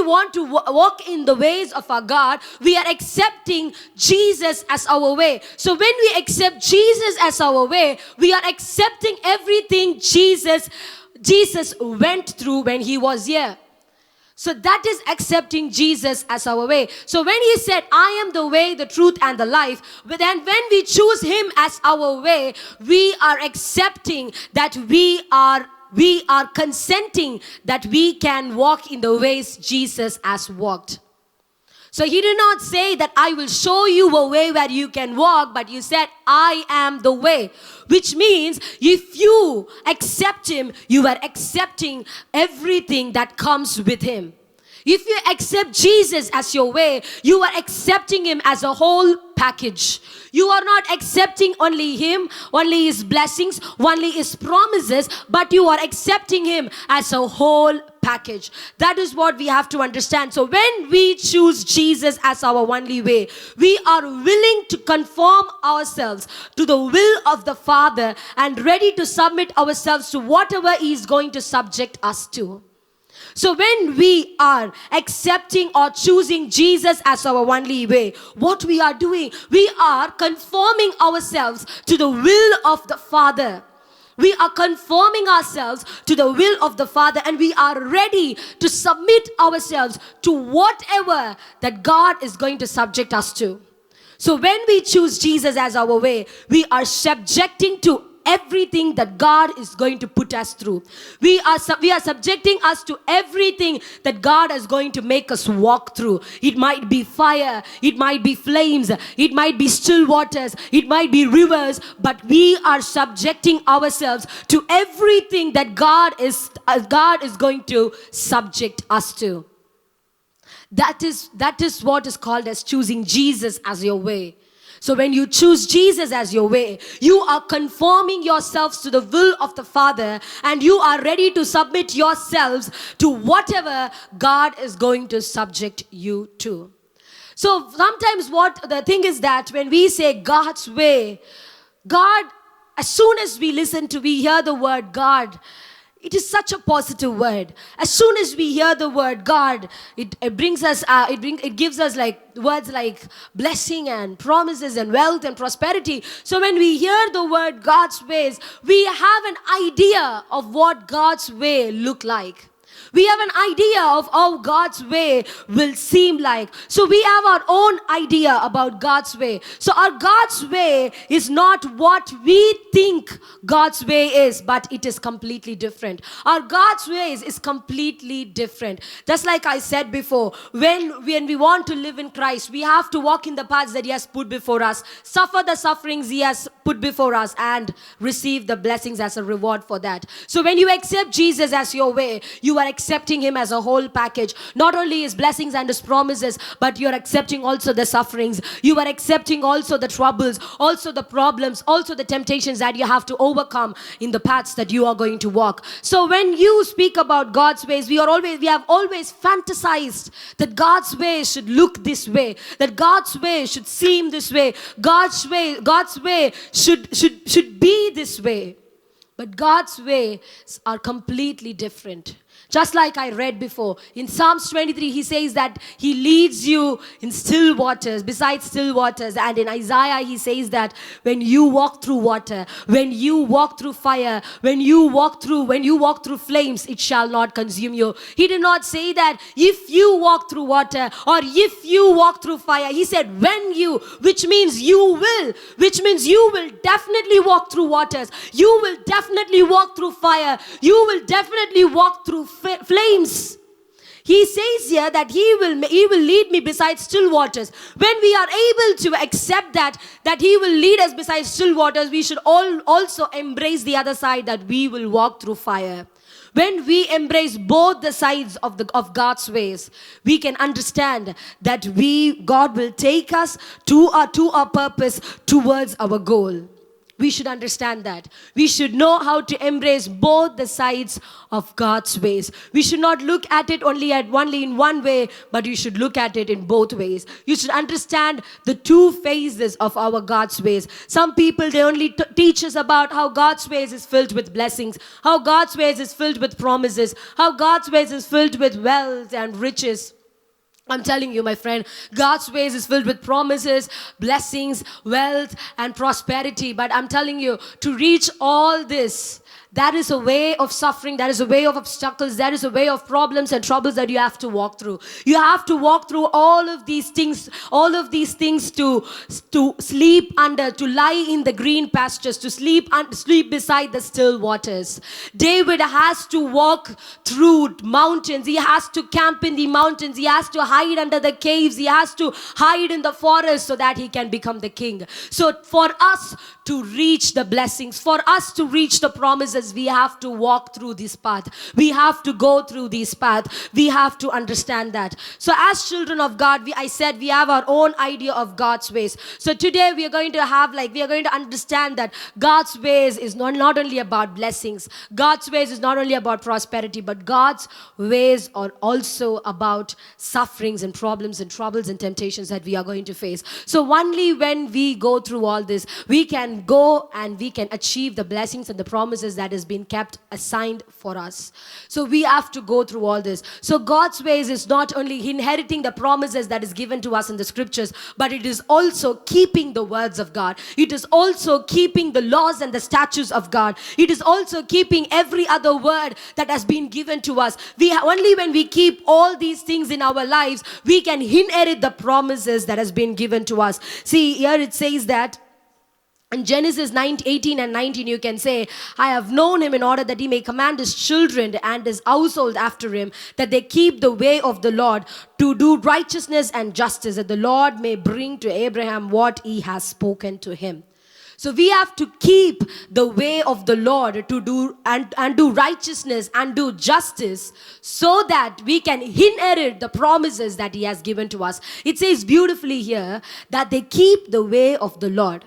want to walk in the ways of our God, we are accepting Jesus as our way. So when we accept Jesus as our way, we are accepting everything Jesus went through when he was here. So that is accepting Jesus as our way. So when he said, I am the way, the truth, and the life, but then when we choose him as our way, we are accepting that we are consenting that we can walk in the ways Jesus has walked. So he did not say that I will show you a way where you can walk, but you said, I am the way. Which means if you accept him, you are accepting everything that comes with him. If you accept Jesus as your way, you are accepting him as a whole package. You are not accepting only him, only his blessings, only his promises, but you are accepting him as a whole package. That is what we have to understand. So when we choose Jesus as our only way, we are willing to conform ourselves to the will of the Father and ready to submit ourselves to whatever he is going to subject us to. So when we are accepting or choosing Jesus as our only way, what we are doing, we are conforming ourselves to the will of the Father. We are conforming ourselves to the will of the Father, and we are ready to submit ourselves to whatever that God is going to subject us to. So when we choose Jesus as our way, we are subjecting to everything that God is going to put us through. We are subjecting us to everything that God is going to make us walk through. It might be fire, it might be flames, it might be still waters, it might be rivers, but we are subjecting ourselves to everything that God is going to subject us to. That is what is called as choosing Jesus as your way. So when you choose Jesus as your way, you are conforming yourselves to the will of the Father, and you are ready to submit yourselves to whatever God is going to subject you to. So sometimes what the thing is that when we say God's way, God, as soon as we hear the word God, it is such a positive word. As soon as we hear the word God, it gives us like words like blessing and promises and wealth and prosperity. So when we hear the word God's ways, we have an idea of what God's way look like. We have an idea of how God's way will seem like. So we have our own idea about God's way. So our God's way is not what we think God's way is, but it is completely different. Our God's ways is completely different. Just like I said before, when we want to live in Christ, we have to walk in the paths that he has put before us, suffer the sufferings he has put before us, and receive the blessings as a reward for that. So when you accept Jesus as your way, you are accepting him as a whole package. Not only his blessings and his promises, but you're accepting also the sufferings. You are accepting also the troubles, also the problems, also the temptations that you have to overcome in the paths that you are going to walk. So when you speak about God's ways, we have always fantasized that God's way should look this way, that God's way should seem this way, God's way should be this way. But God's ways are completely different. Just like I read before, in Psalms 23, he says that he leads you in still waters, beside still waters. And in Isaiah, he says that when you walk through water, when you walk through fire, when you walk through flames, it shall not consume you. He did not say that if you walk through water or if you walk through fire. He said when you, which means you will definitely walk through waters. You will definitely walk through fire. You will definitely walk through flames. He says here that he will lead me beside still waters. When we are able to accept that he will lead us beside still waters, we should also embrace the other side, that we will walk through fire. When we embrace both the sides of God's ways, we can understand that God will take us to our purpose, towards our goal. We should understand that. We should know how to embrace both the sides of God's ways. We should not look at it only in one way, but you should look at it in both ways. You should understand the two phases of our God's ways. Some people, they only teach us about how God's ways is filled with blessings, how God's ways is filled with promises, how God's ways is filled with wealth and riches. I'm telling you, my friend, God's ways is filled with promises, blessings, wealth, and prosperity. But I'm telling you, to reach all this, There is a way of suffering, there is a way of obstacles, there is a way of problems and troubles that you have to walk through. You have to walk through all of these things to sleep under, to lie in the green pastures, to sleep beside the still waters. David has to walk through mountains. He has to camp in the mountains. He has to hide under the caves. He has to hide in the forest so that he can become the king. So for us to reach the blessings, for us to reach the promises, we have to walk through this path. We have to go through this path. We have to understand that. So as children of God, I said we have our own idea of God's ways. So today we are going to understand that God's ways is not only about blessings. God's ways is not only about prosperity, but God's ways are also about sufferings and problems and troubles and temptations that we are going to face. So only when we go through all this, we can go and we can achieve the blessings and the promises that has been kept assigned for us. So we have to go through all this. So God's ways is not only inheriting the promises that is given to us in the scriptures, but it is also keeping the words of God. It is also keeping the laws and the statutes of God. It is also keeping every other word that has been given to us. Only when we keep all these things in our lives, we can inherit the promises that has been given to us. See, here it says that in Genesis 18 and 19, you can say, I have known him in order that he may command his children and his household after him, that they keep the way of the Lord to do righteousness and justice, that the Lord may bring to Abraham what he has spoken to him. So we have to keep the way of the Lord to do and do righteousness and do justice so that we can inherit the promises that he has given to us. It says beautifully here that they keep the way of the Lord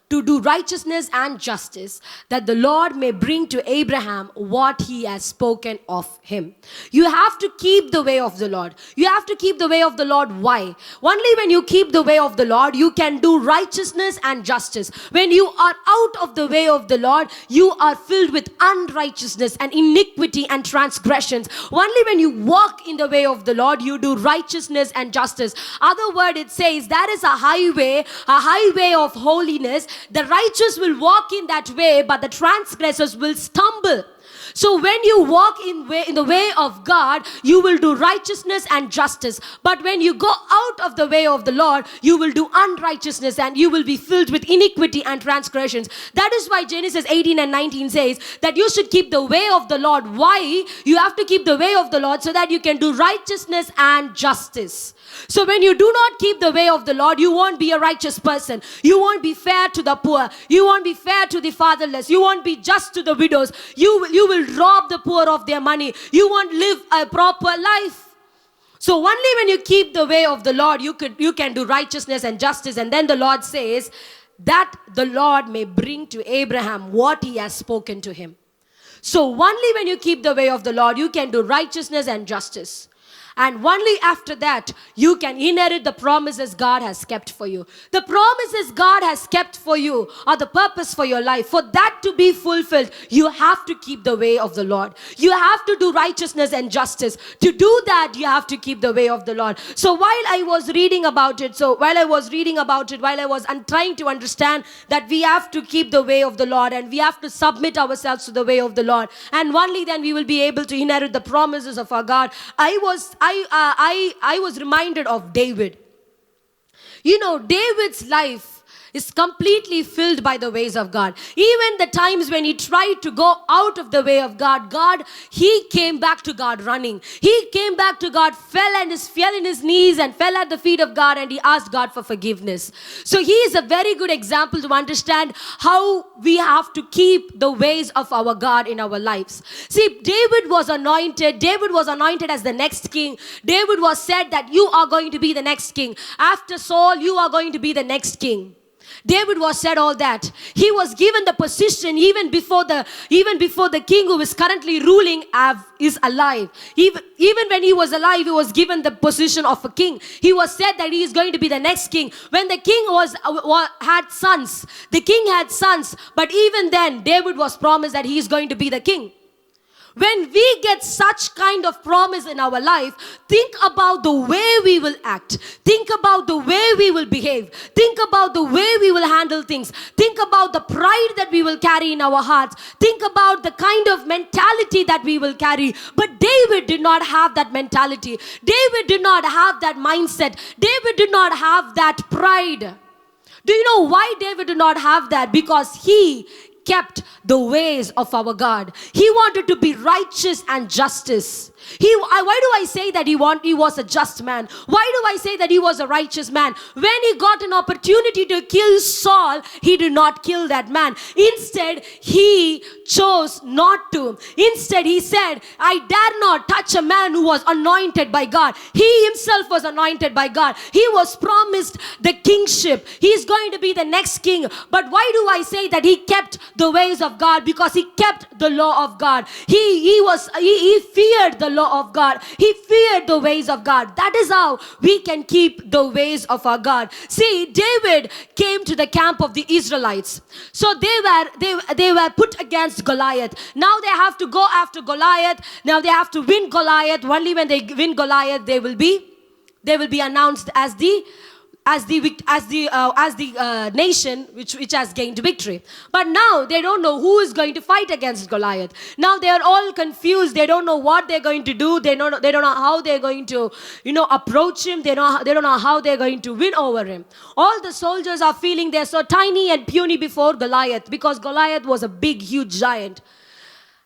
to do righteousness and justice, that the Lord may bring to Abraham what he has spoken of him. You have to keep the way of the Lord. You have to keep the way of the Lord. Why? Only when you keep the way of the Lord, you can do righteousness and justice. When you are out of the way of the Lord, you are filled with unrighteousness and iniquity and transgressions. Only when you walk in the way of the Lord, you do righteousness and justice. Other word, it says that is a highway of holiness. The righteous will walk in that way, but the transgressors will stumble. So when you walk in the way of God, you will do righteousness and justice. But when you go out of the way of the Lord, you will do unrighteousness and you will be filled with iniquity and transgressions. That is why Genesis 18 and 19 says that you should keep the way of the Lord. Why? You have to keep the way of the Lord so that you can do righteousness and justice. So when you do not keep the way of the Lord, you won't be a righteous person. You won't be fair to the poor. You won't be fair to the fatherless. You won't be just to the widows. You will rob the poor of their money. You won't live a proper life. So only when you keep the way of the Lord, you can do righteousness and justice. And then the Lord says that the Lord may bring to Abraham what he has spoken to him. So only when you keep the way of the Lord, you can do righteousness and justice. And only after that, you can inherit the promises God has kept for you. The promises God has kept for you are the purpose for your life. For that to be fulfilled, you have to keep the way of the Lord. You have to do righteousness and justice. To do that, you have to keep the way of the Lord. So while I was reading about it, while I was trying to understand that we have to keep the way of the Lord and we have to submit ourselves to the way of the Lord, and only then we will be able to inherit the promises of our God, I was reminded of David. You know, David's life is completely filled by the ways of God. Even the times when he tried to go out of the way of God, he came back to God running. He came back to God, fell in his knees and fell at the feet of God, and he asked God for forgiveness. So he is a very good example to understand how we have to keep the ways of our God in our lives. See, David was anointed as the next king. David was said that you are going to be the next king. After Saul, you are going to be the next king. David was said all that. He was given the position even before the king who is currently ruling is alive. Even when he was alive, he was given the position of a king. He was said that he is going to be the next king. When the king had sons, but even then David was promised that he is going to be the king. When we get such kind of promise in our life, think about the way we will act. Think about the way we will behave. Think about the way we will handle things. Think about the pride that we will carry in our hearts. Think about the kind of mentality that we will carry. But David did not have that mentality. David did not have that mindset. David did not have that pride. Do you know why David did not have that? Because he kept the ways of our God. He wanted to be righteous and justice. Why do I say that he was a just man? Why do I say that he was a righteous man? When he got an opportunity to kill Saul, he did not kill that man. Instead, he chose not to. Instead, he said, I dare not touch a man who was anointed by God. He himself was anointed by God. He was promised the kingship. He is going to be the next king. But why do I say that he kept the ways of God? Because he kept the law of God. He feared the law of God. He feared the ways of God. That is how we can keep the ways of our God. See, David came to the camp of the Israelites. So they were put against Goliath. Now they have to go after Goliath. Now they have to win Goliath. Only when they win Goliath, they will be announced as the nation which has gained victory. But now they don't know who is going to fight against Goliath. Now they are all confused. They don't know what they're going to do. They don't know how they're going to approach him. They don't know how they're going to win over him. All the soldiers are feeling they're so tiny and puny before Goliath, because Goliath was a big, huge giant.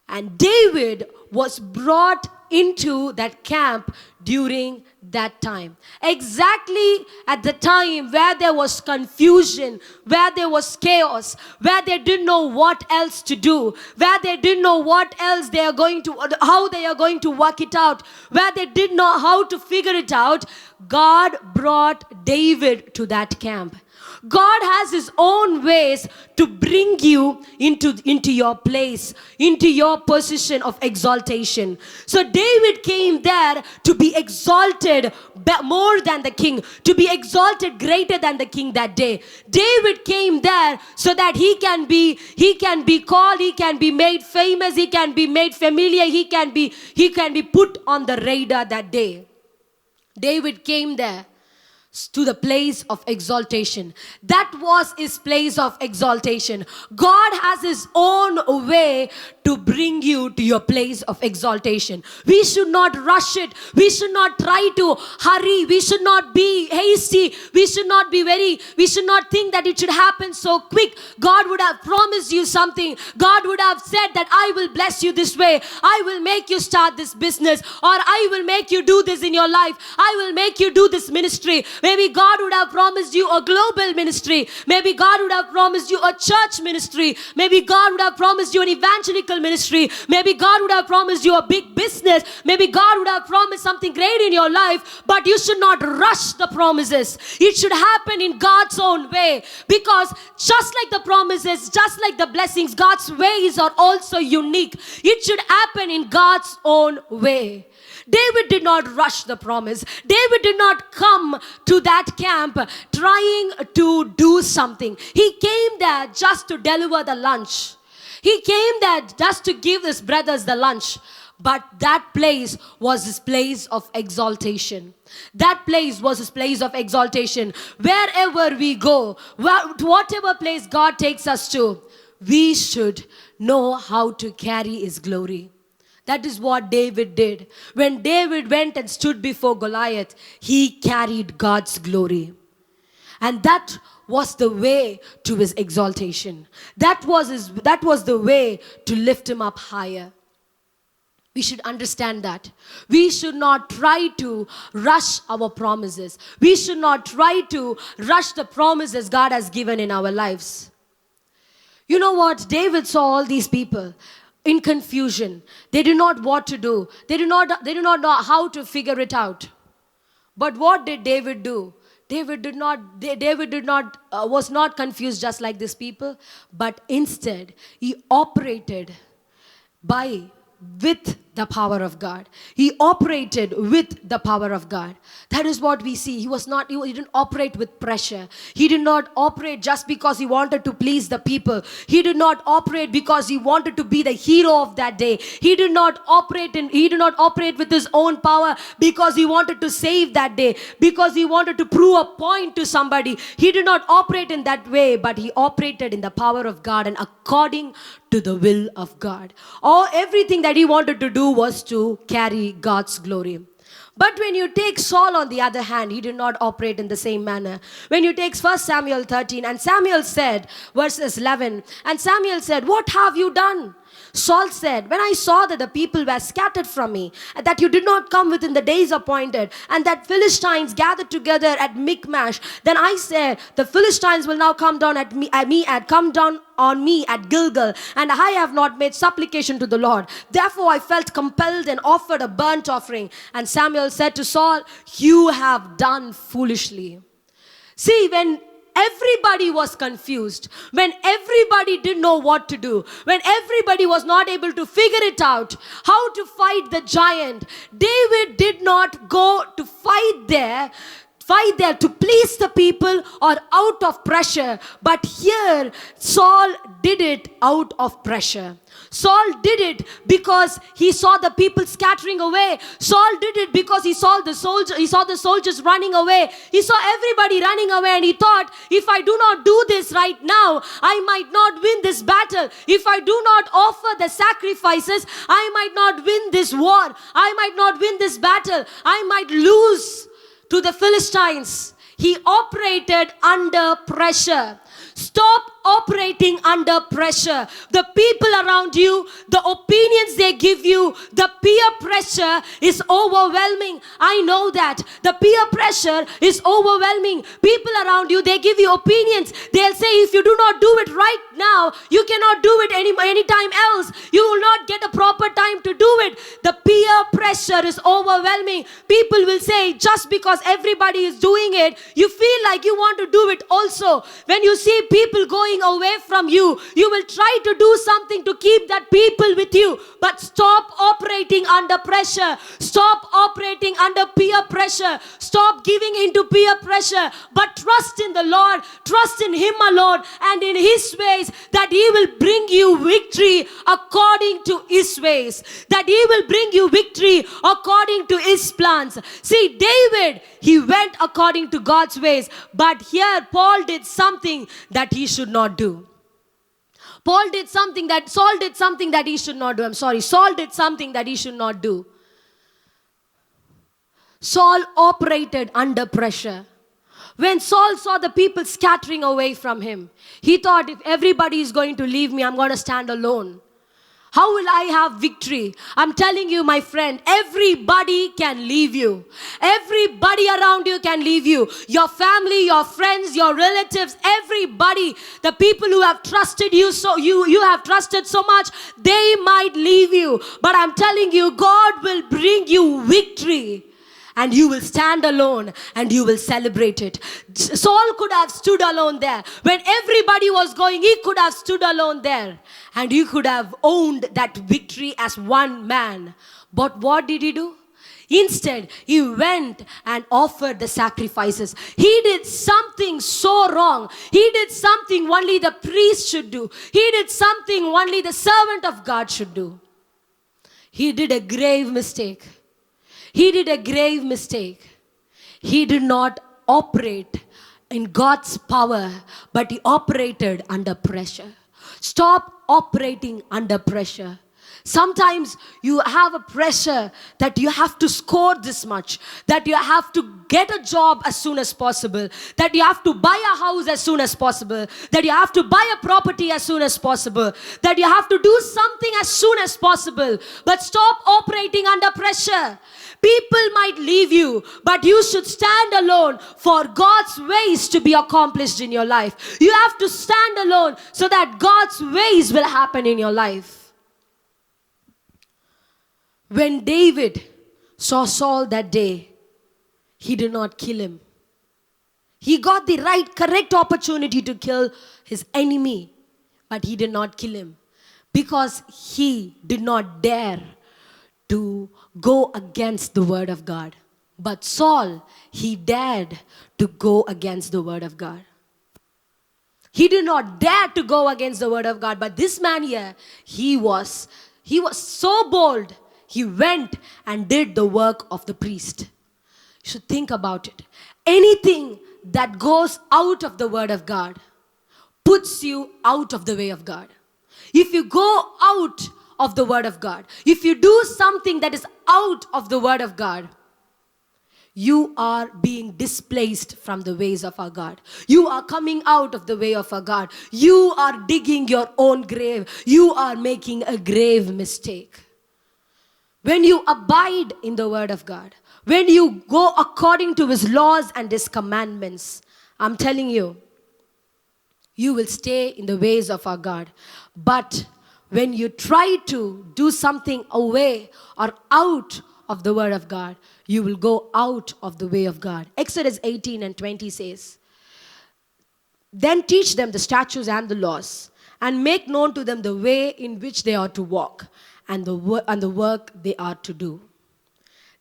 And David was brought into that camp during that time. Exactly at the time where there was confusion, where there was chaos, where they didn't know what else to do, where they didn't know what else how they are going to work it out, where they didn't know how to figure it out, God brought David to that camp. God has his own ways to bring you into your place, into your position of exaltation. So David came there to be exalted more than the king, to be exalted greater than the king that day. David came there so that he can be called, he can be made famous, he can be made familiar, he can be put on the radar that day. David came there to the place of exaltation. That was his place of exaltation. God has his own way to bring you to your place of exaltation. We should not rush it. We should not try to hurry. We should not be hasty. We should not think that it should happen so quick. God would have promised you something. God would have said that I will bless you this way. I will make you start this business, or I will make you do this in your life. I will make you do this ministry. Maybe God would have promised you a global ministry. Maybe God would have promised you a church ministry. Maybe God would have promised you an evangelical ministry. Maybe God would have promised you a big business. Maybe God would have promised something great in your life. But you should not rush the promises. It should happen in God's own way. Because just like the promises, just like the blessings, God's ways are also unique. It should happen in God's own way. David did not rush the promise. David did not come to that camp trying to do something. He came there just to deliver the lunch. He came there just to give his brothers the lunch. But that place was his place of exaltation. That place was his place of exaltation. Wherever we go, whatever place God takes us to, we should know how to carry his glory. That is what David did. When David went and stood before Goliath, he carried God's glory. And that was the way to his exaltation. That was the way to lift him up higher. We should understand that. We should not try to rush our promises. We should not try to rush the promises God has given in our lives. You know what? David saw all these people in confusion. They did not know what to do. They did not know how to figure it out. But what did David do? David was not confused just like these people, but instead he operated with the power of God. He operated with the power of God. That is what we see. He didn't operate with pressure. He did not operate just because he wanted to please the people. He did not operate because he wanted to be the hero of that day. He did not operate with his own power because he wanted to save that day, because he wanted to prove a point to somebody. He did not operate in that way, but he operated in the power of God and according to the will of God. Everything that he wanted to do was to carry God's glory. But when you take Saul on the other hand, he did not operate in the same manner. When you take 1 Samuel 13, and Samuel said, verses 11, and Samuel said, "What have you done?" Saul said, "When I saw that the people were scattered from me, and that you did not come within the days appointed, and that Philistines gathered together at Michmash, then I said, the Philistines will now come down on me at Gilgal, and I have not made supplication to the Lord. Therefore I felt compelled and offered a burnt offering." And Samuel said to Saul, "You have done foolishly." See, when everybody was confused, when everybody didn't know what to do, when everybody was not able to figure it out, how to fight the giant, David did not go to fight there to please the people or out of pressure. But here, Saul did it out of pressure. Saul did it because he saw the people scattering away. Saul did it because he saw the soldiers running away. He saw everybody running away, and he thought, if I do not do this right now, I might not win this battle. If I do not offer the sacrifices, I might not win this war. I might not win this battle. I might lose to the Philistines. He operated under pressure. Stop operating under pressure. The people around you, the opinions they give you, the peer pressure is overwhelming. I know that. The peer pressure is overwhelming. People around you, they give you opinions. They'll say, if you do not do it right now, you cannot do it anytime else. You will not get a proper time to do it. The peer pressure is overwhelming. People will say, just because everybody is doing it, you feel like you want to do it also. When you see people going away from you, you will try to do something to keep that people with you. But stop operating under pressure. Stop operating under peer pressure. Stop giving into peer pressure. But trust in the Lord. Trust in Him alone and in His ways, that He will bring you victory according to His ways. That He will bring you victory according to His plans. See, David, he went according to God's ways. But here Paul did something that he should not do. Saul did something that he should not do. Saul operated under pressure. When Saul saw the people scattering away from him, he thought, if everybody is going to leave me, I'm going to stand alone. How will I have victory? I'm telling you, my friend, everybody can leave you. Everybody around you can leave you. Your family, your friends, your relatives, everybody. The people who have trusted you, so you have trusted so much, they might leave you. But I'm telling you, God will bring you victory. And you will stand alone and you will celebrate it. Saul could have stood alone there. When everybody was going, he could have stood alone there. And he could have owned that victory as one man. But what did he do? Instead, he went and offered the sacrifices. He did something so wrong. He did something only the priest should do. He did something only the servant of God should do. He did a grave mistake. He did a grave mistake. He did not operate in God's power, but he operated under pressure. Stop operating under pressure. Sometimes you have a pressure that you have to score this much, that you have to get a job as soon as possible, that you have to buy a house as soon as possible, that you have to buy a property as soon as possible, that you have to do something as soon as possible. But stop operating under pressure. People might leave you, but you should stand alone for God's ways to be accomplished in your life. You have to stand alone so that God's ways will happen in your life. When David saw Saul that day, he did not kill him. He got the correct opportunity to kill his enemy, but he did not kill him because he did not dare to go against the word of God. But Saul, he dared to go against the word of God. He did not dare to go against the word of God. But this man here, he was so bold. He went and did the work of the priest. You should think about it. Anything that goes out of the word of God puts you out of the way of God. If you go out of the word of God, if you do something that is out of the word of God, you are being displaced from the ways of our God. You are coming out of the way of our God. You are digging your own grave. You are making a grave mistake. When you abide in the word of God, when you go according to his laws and his commandments, I'm telling you, you will stay in the ways of our God. But when you try to do something away or out of the word of God, you will go out of the way of God. Exodus 18:20 says, "Then teach them the statutes and the laws, and make known to them the way in which they are to walk, and the work they are to do."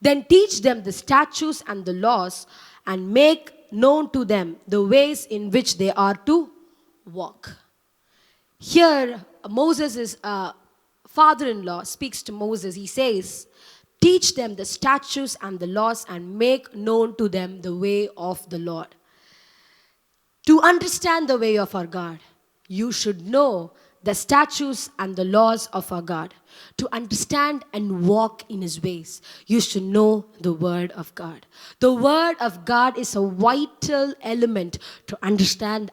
Then teach them the statutes and the laws, and make known to them the ways in which they are to walk. Here, Moses' father-in-law speaks to Moses. He says, teach them the statutes and the laws, and make known to them the way of the Lord. To understand the way of our God, you should know the statutes and the laws of our God. To understand and walk in his ways, you should know the word of God. The word of God is a vital element to understand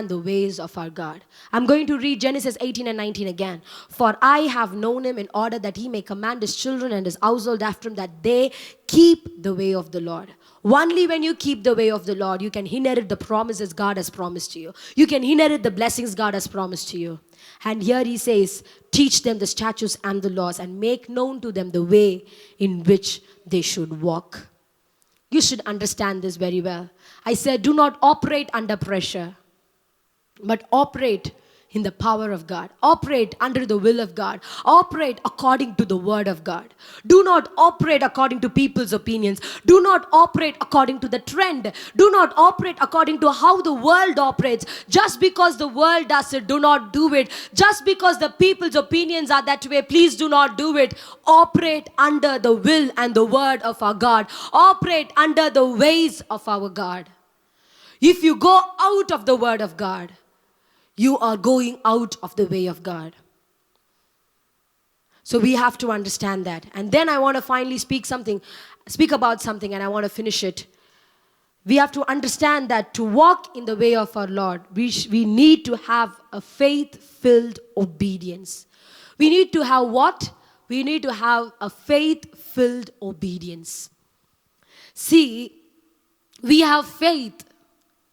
the ways of our God. I'm going to read Genesis 18:19 again. "For I have known him in order that he may command his children and his household after him, that they keep the way of the Lord." Only when you keep the way of the Lord, you can inherit the promises God has promised to you. You can inherit the blessings God has promised to you. And here he says, teach them the statutes and the laws, and make known to them the way in which they should walk. You should understand this very well. I said, do not operate under pressure, but operate in the power of God. Operate under the will of God. Operate according to the word of God. Do not operate according to people's opinions. Do not operate according to the trend. Do not operate according to how the world operates. Just because the world does it, do not do it. Just because the people's opinions are that way, please do not do it. Operate under the will and the word of our God. Operate under the ways of our God. If you go out of the word of God, you are going out of the way of God. So we have to understand that. And then I want to finally speak about something, and I want to finish it. We have to understand that to walk in the way of our Lord, we need to have a faith-filled obedience. We need to have what? We need to have a faith-filled obedience. See, we have faith,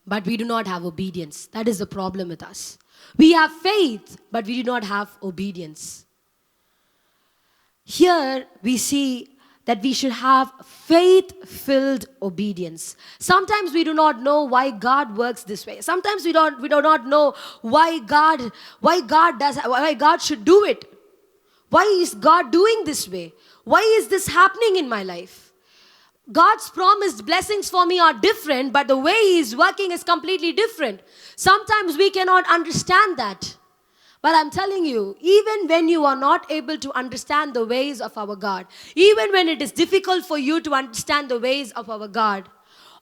but we do not have obedience. That is the problem with us. We have faith, but we do not have obedience. Here we see that we should have faith-filled obedience. Sometimes we do not know why God works this way. Sometimes we do not know why God should do it. Why is God doing this way? Why is this happening in my life? God's promised blessings for me are different, but the way He is working is completely different. Sometimes we cannot understand that. But I'm telling you, even when you are not able to understand the ways of our God, even when it is difficult for you to understand the ways of our God,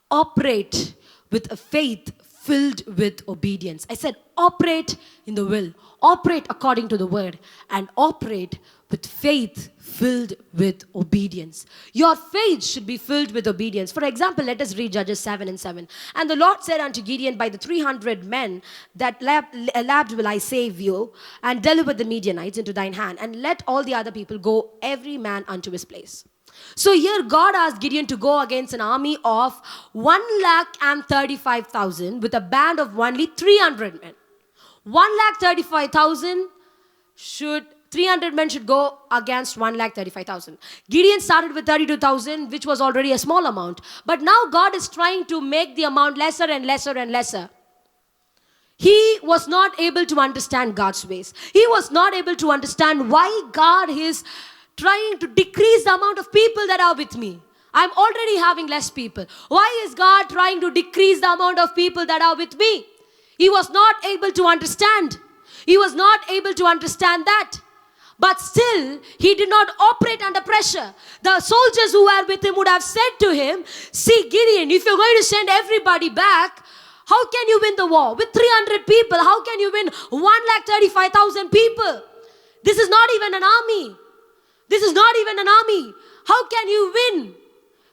operate with a faith filled with obedience. I said operate in the will, operate according to the word, and operate with faith filled with obedience. Your faith should be filled with obedience. For example, let us read Judges 7:7. "And the Lord said unto Gideon, by the 300 men that left will I save you, and deliver the Midianites into thine hand, and let all the other people go, every man unto his place." So here God asked Gideon to go against an army of 135,000 with a band of only 300 men. 135,000 300 men should go against 135,000. Gideon started with 32,000, which was already a small amount. But now God is trying to make the amount lesser and lesser and lesser. He was not able to understand God's ways. He was not able to understand why God is trying to decrease the amount of people that are with me. I'm already having less people. Why is God trying to decrease the amount of people that are with me? He was not able to understand. He was not able to understand that. But still, he did not operate under pressure. The soldiers who were with him would have said to him, see Gideon, if you're going to send everybody back, how can you win the war? With 300 people, how can you win 135,000 people? This is not even an army. This is not even an army. How can you win?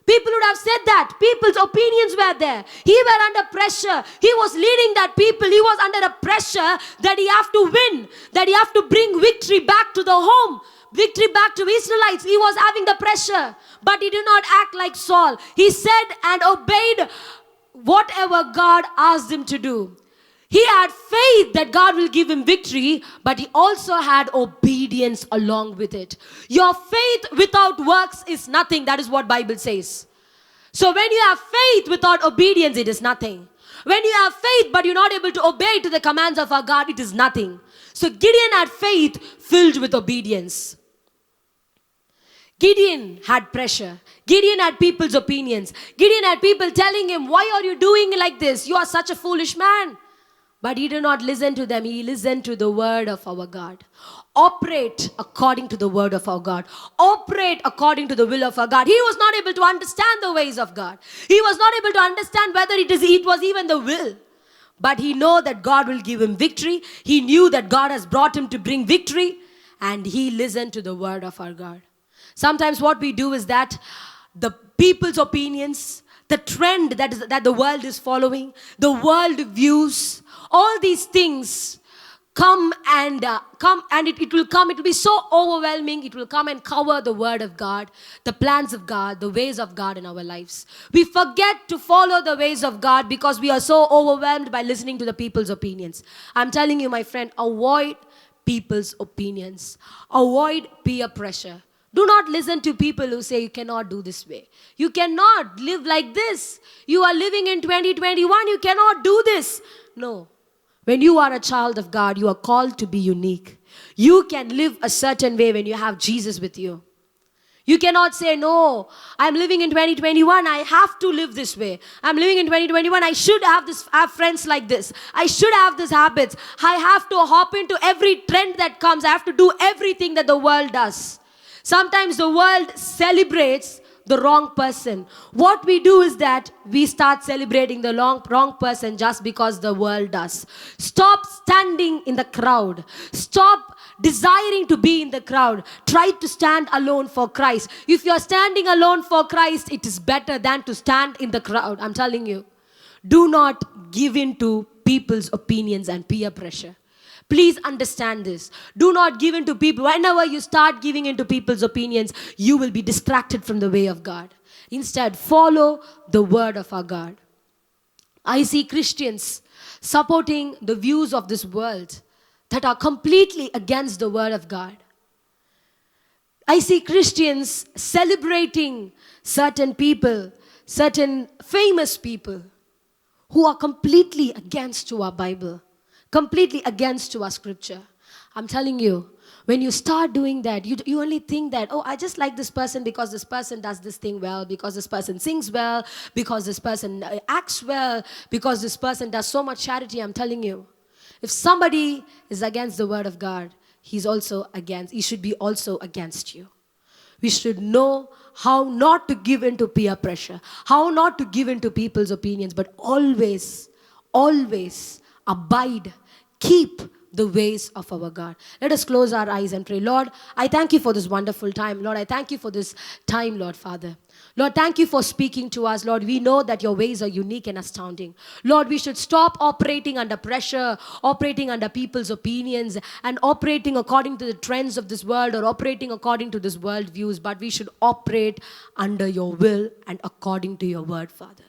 People would have said that. People's opinions were there. He were under pressure. He was leading that people. He was under a pressure that he have to win. That he have to bring victory back to the home. Victory back to Israelites. He was having the pressure. But he did not act like Saul. He said and obeyed whatever God asked him to do. He had faith that God will give him victory, but he also had obedience along with it. Your faith without works is nothing. That is what Bible says. So when you have faith without obedience, it is nothing. When you have faith but you're not able to obey to the commands of our God, it is nothing. So Gideon had faith filled with obedience. Gideon had pressure. Gideon had people's opinions. Gideon had people telling him, why are you doing like this? You are such a foolish man. But he did not listen to them. He listened to the word of our God. Operate according to the word of our God. Operate according to the will of our God. He was not able to understand the ways of God. He was not able to understand whether it was even the will. But he knew that God will give him victory. He knew that God has brought him to bring victory. And he listened to the word of our God. Sometimes what we do is that the people's opinions, the trend that the world is following, the world views, all these things come and it will be so overwhelming. It will come and cover the word of God, the plans of God, the ways of God in our lives. We forget to follow the ways of God because we are so overwhelmed by listening to the people's opinions. I'm telling you, my friend, avoid people's opinions. Avoid peer pressure. Do not listen to people who say you cannot do this way. You cannot live like this. You are living in 2021. You cannot do this. No. When you are a child of God, you are called to be unique. You can live a certain way when you have Jesus with you. You cannot say, no, I'm living in 2021. I have to live this way. I'm living in 2021. I should have friends like this. I should have these habits. I have to hop into every trend that comes. I have to do everything that the world does. Sometimes the world celebrates the wrong person. What we do is that we start celebrating the wrong person just because the world does. Stop standing in the crowd. Stop desiring to be in the crowd. Try to stand alone for Christ. If you're standing alone for Christ, it is better than to stand in the crowd. I'm telling you. Do not give in to people's opinions and peer pressure. Please understand this. Do not give in to people. Whenever you start giving in to people's opinions, you will be distracted from the way of God. Instead, follow the word of our God. I see Christians supporting the views of this world that are completely against the word of God. I see Christians celebrating certain people, certain famous people who are completely against to our Bible. Completely against to our scripture. I'm telling you, when you start doing that, you only think that, oh, I just like this person because this person does this thing well, because this person sings well, because this person acts well, because this person does so much charity. I'm telling you, if somebody is against the word of God, he should be also against you. We should know how not to give in to peer pressure, how not to give in to people's opinions, but always abide. Keep the ways of our God. Let us close our eyes and pray. Lord, I thank you for this wonderful time. Lord, I thank you for this time, Lord Father. Lord, thank you for speaking to us. Lord, we know that your ways are unique and astounding. Lord, we should stop operating under pressure, operating under people's opinions, and operating according to the trends of this world or operating according to this world views, but we should operate under your will and according to your word, Father.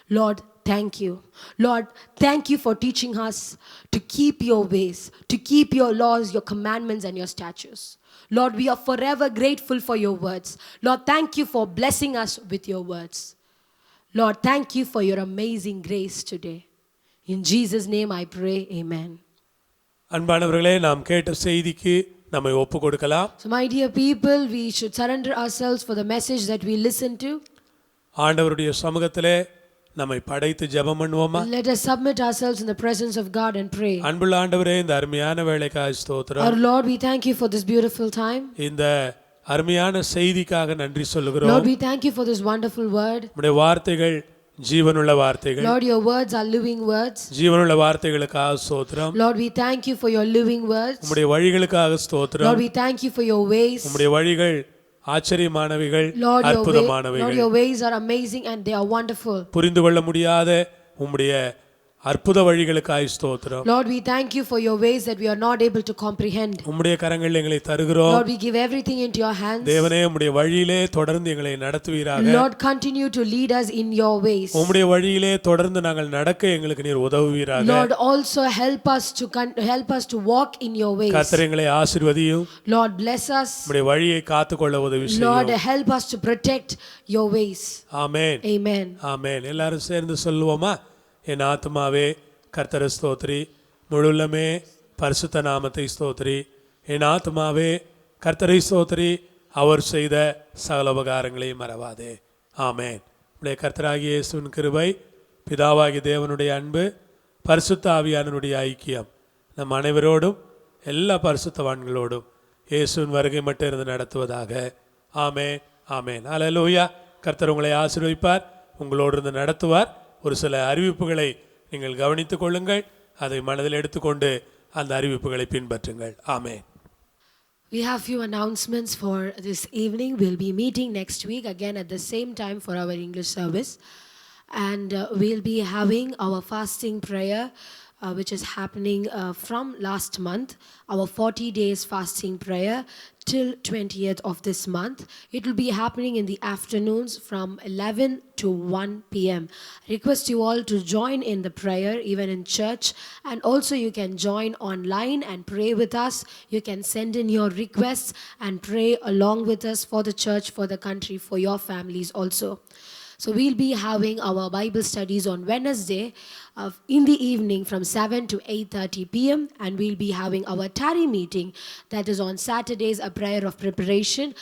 Lord, thank you. Lord, thank you for teaching us to keep your ways, to keep your laws, your commandments, and your statutes. Lord, we are forever grateful for your words. Lord, thank you for blessing us with your words. Lord, thank you for your amazing grace today. In Jesus' name I pray, amen. அன்பானவர்களே, நாம் கேட்ட செய்திக்கு நம்மை ஒப்பு கொடுக்கலாம். So my dear people, we should surrender ourselves for the message that we listen to. ஆண்டவருடைய சமூகத்திலே நம்மை படைத்து ஜெபம் பண்ணுவோமா? Let us submit ourselves in the presence of God and pray. அன்புள்ள ஆண்டவரே, இந்த அருமையான வேளைக்காக ஸ்தோத்திரம். Our Lord, we thank you for this beautiful time. இந்த அருமையான செய்திக்காக நன்றி சொல்லுகிறோம். Lord, we thank you for this wonderful word. உம்முடைய வார்த்தைகள் ஜீவனுள்ள வார்த்தைகள். Lord, your words are living words. ஜீவனுள்ள வார்த்தைகளுக்காக ஸ்தோத்திரம். Lord, we thank you for your living words. உம்முடைய வழிகளுக்காக ஸ்தோத்திரம். Lord, we thank you for your ways. உம்முடைய வழிகள் ஆச்சரியமானவைகள், Lord, அற்புதமானவைகள். your ways are amazing and they are wonderful. புரிந்து கொள்ள முடியாத உம்முடைய அற்புத வழிகளுக்காய் ஸ்தோத்திரம். Lord, we thank you for your ways that we are not able to comprehend. உம்முடைய கரங்களில் எங்களை தருகிறோம். Lord, we give everything into your hands. தேவனே, உம்முடைய வழியிலே தொடர்ந்து எங்களை நடத்துவீராக. Lord, continue to lead us in your ways. உம்முடைய வழியிலே தொடர்ந்து நாங்கள் நடக்க எங்களுக்கு நீர் உதவுவீராக. Lord, also help us to walk in your ways. கர்த்தர் எங்களை ஆசீர்வதியும். Lord, bless us. உம்முடைய வழியை காத்துக்கொள்ள உதவி Lord, செய்யும். help us to protect your ways. Amen. Amen. ஆமென். எல்லாரும் சேர்ந்து சொல்லுவோமா? என் ஆத்துமாவே கர்த்தரை ஸ்தோத்திரி, முழுலமே பரிசுத்த நாமத்தை ஸ்தோத்திரி. என் ஆத்துமாவே கர்த்தரை ஸ்தோத்திரி, அவர் செய்த சகல உபகாரங்களையும் மறவாதே. ஆமென். உடைய கர்த்தராகிய இயேசுவின் கிருபை, பிதாவாகிய தேவனுடைய அன்பு, பரிசுத்த ஆவியானவருடைய ஐக்கியம் நம் அனைவரோடும் எல்லா பரிசுத்தவான்களோடும் இயேசுவின் வருகை மட்டும் இருந்து நடத்துவதாக. ஆமென். ஆமென். அல்லேலூயா. கர்த்தர் உங்களை ஆசீர்வதிப்பார், உங்களோடு இருந்து நடத்துவார். ஒரு சில அறிவிப்புகளை நீங்கள் கவனித்துக் கொள்ளுங்கள், அதை மனதில் எடுத்துக்கொண்டு அந்த அறிவிப்புகளை பின்பற்றுங்கள். ஆமென். We have few announcements for this evening. We'll be meeting next week again at the same time for our English service, and we'll be having our fasting prayer which is happening from last month, our 40 days fasting prayer till 20th of this month. It will be happening in the afternoons from 11 to 1 p.m. Request you all to join in the prayer even in church, and also you can join online and pray with us. You can send in your requests and pray along with us for the church, for the country, for your families also. So we'll be having our Bible studies on Wednesday in the evening from 7 to 8:30 p.m. and we'll be having our Tarry meeting, that is on Saturdays, a prayer of preparation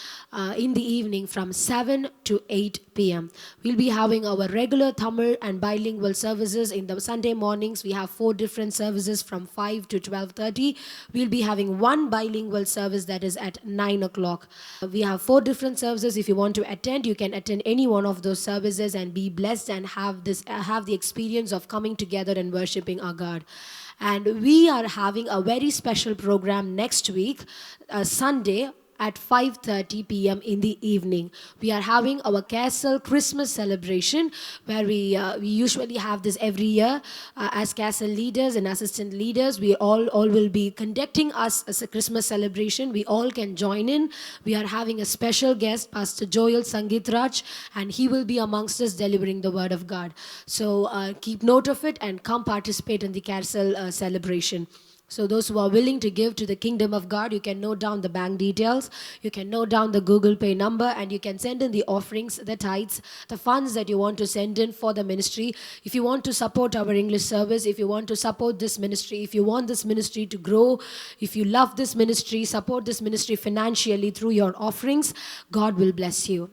in the evening from 7 to 8 p.m. We'll be having our regular Tamil and bilingual services in the Sunday mornings. We have 4 different services from 5 to 12:30. We'll be having one bilingual service that is at 9 o'clock. We have 4 different services. If you want to attend, you can attend any one of those services and be blessed and have the experience of coming together and worshiping our God. And we are having a very special program next week, Sunday at 5:30 p.m. in the evening. We are having our Castle Christmas celebration, where we usually have this every year. As Castle leaders and assistant leaders, we all will be conducting us as a Christmas celebration. We all can join in. We are having a special guest, Pastor Joel Sangitraj, and he will be amongst us delivering the word of God. So keep note of it and come participate in the Castle celebration. So those who are willing to give to the kingdom of God, you can note down the bank details, you can note down the Google Pay number, and you can send in the offerings, the tithes, the funds that you want to send in for the ministry. If you want to support our English service, if you want to support this ministry, if you want this ministry to grow, if you love this ministry, support this ministry financially through your offerings, God will bless you.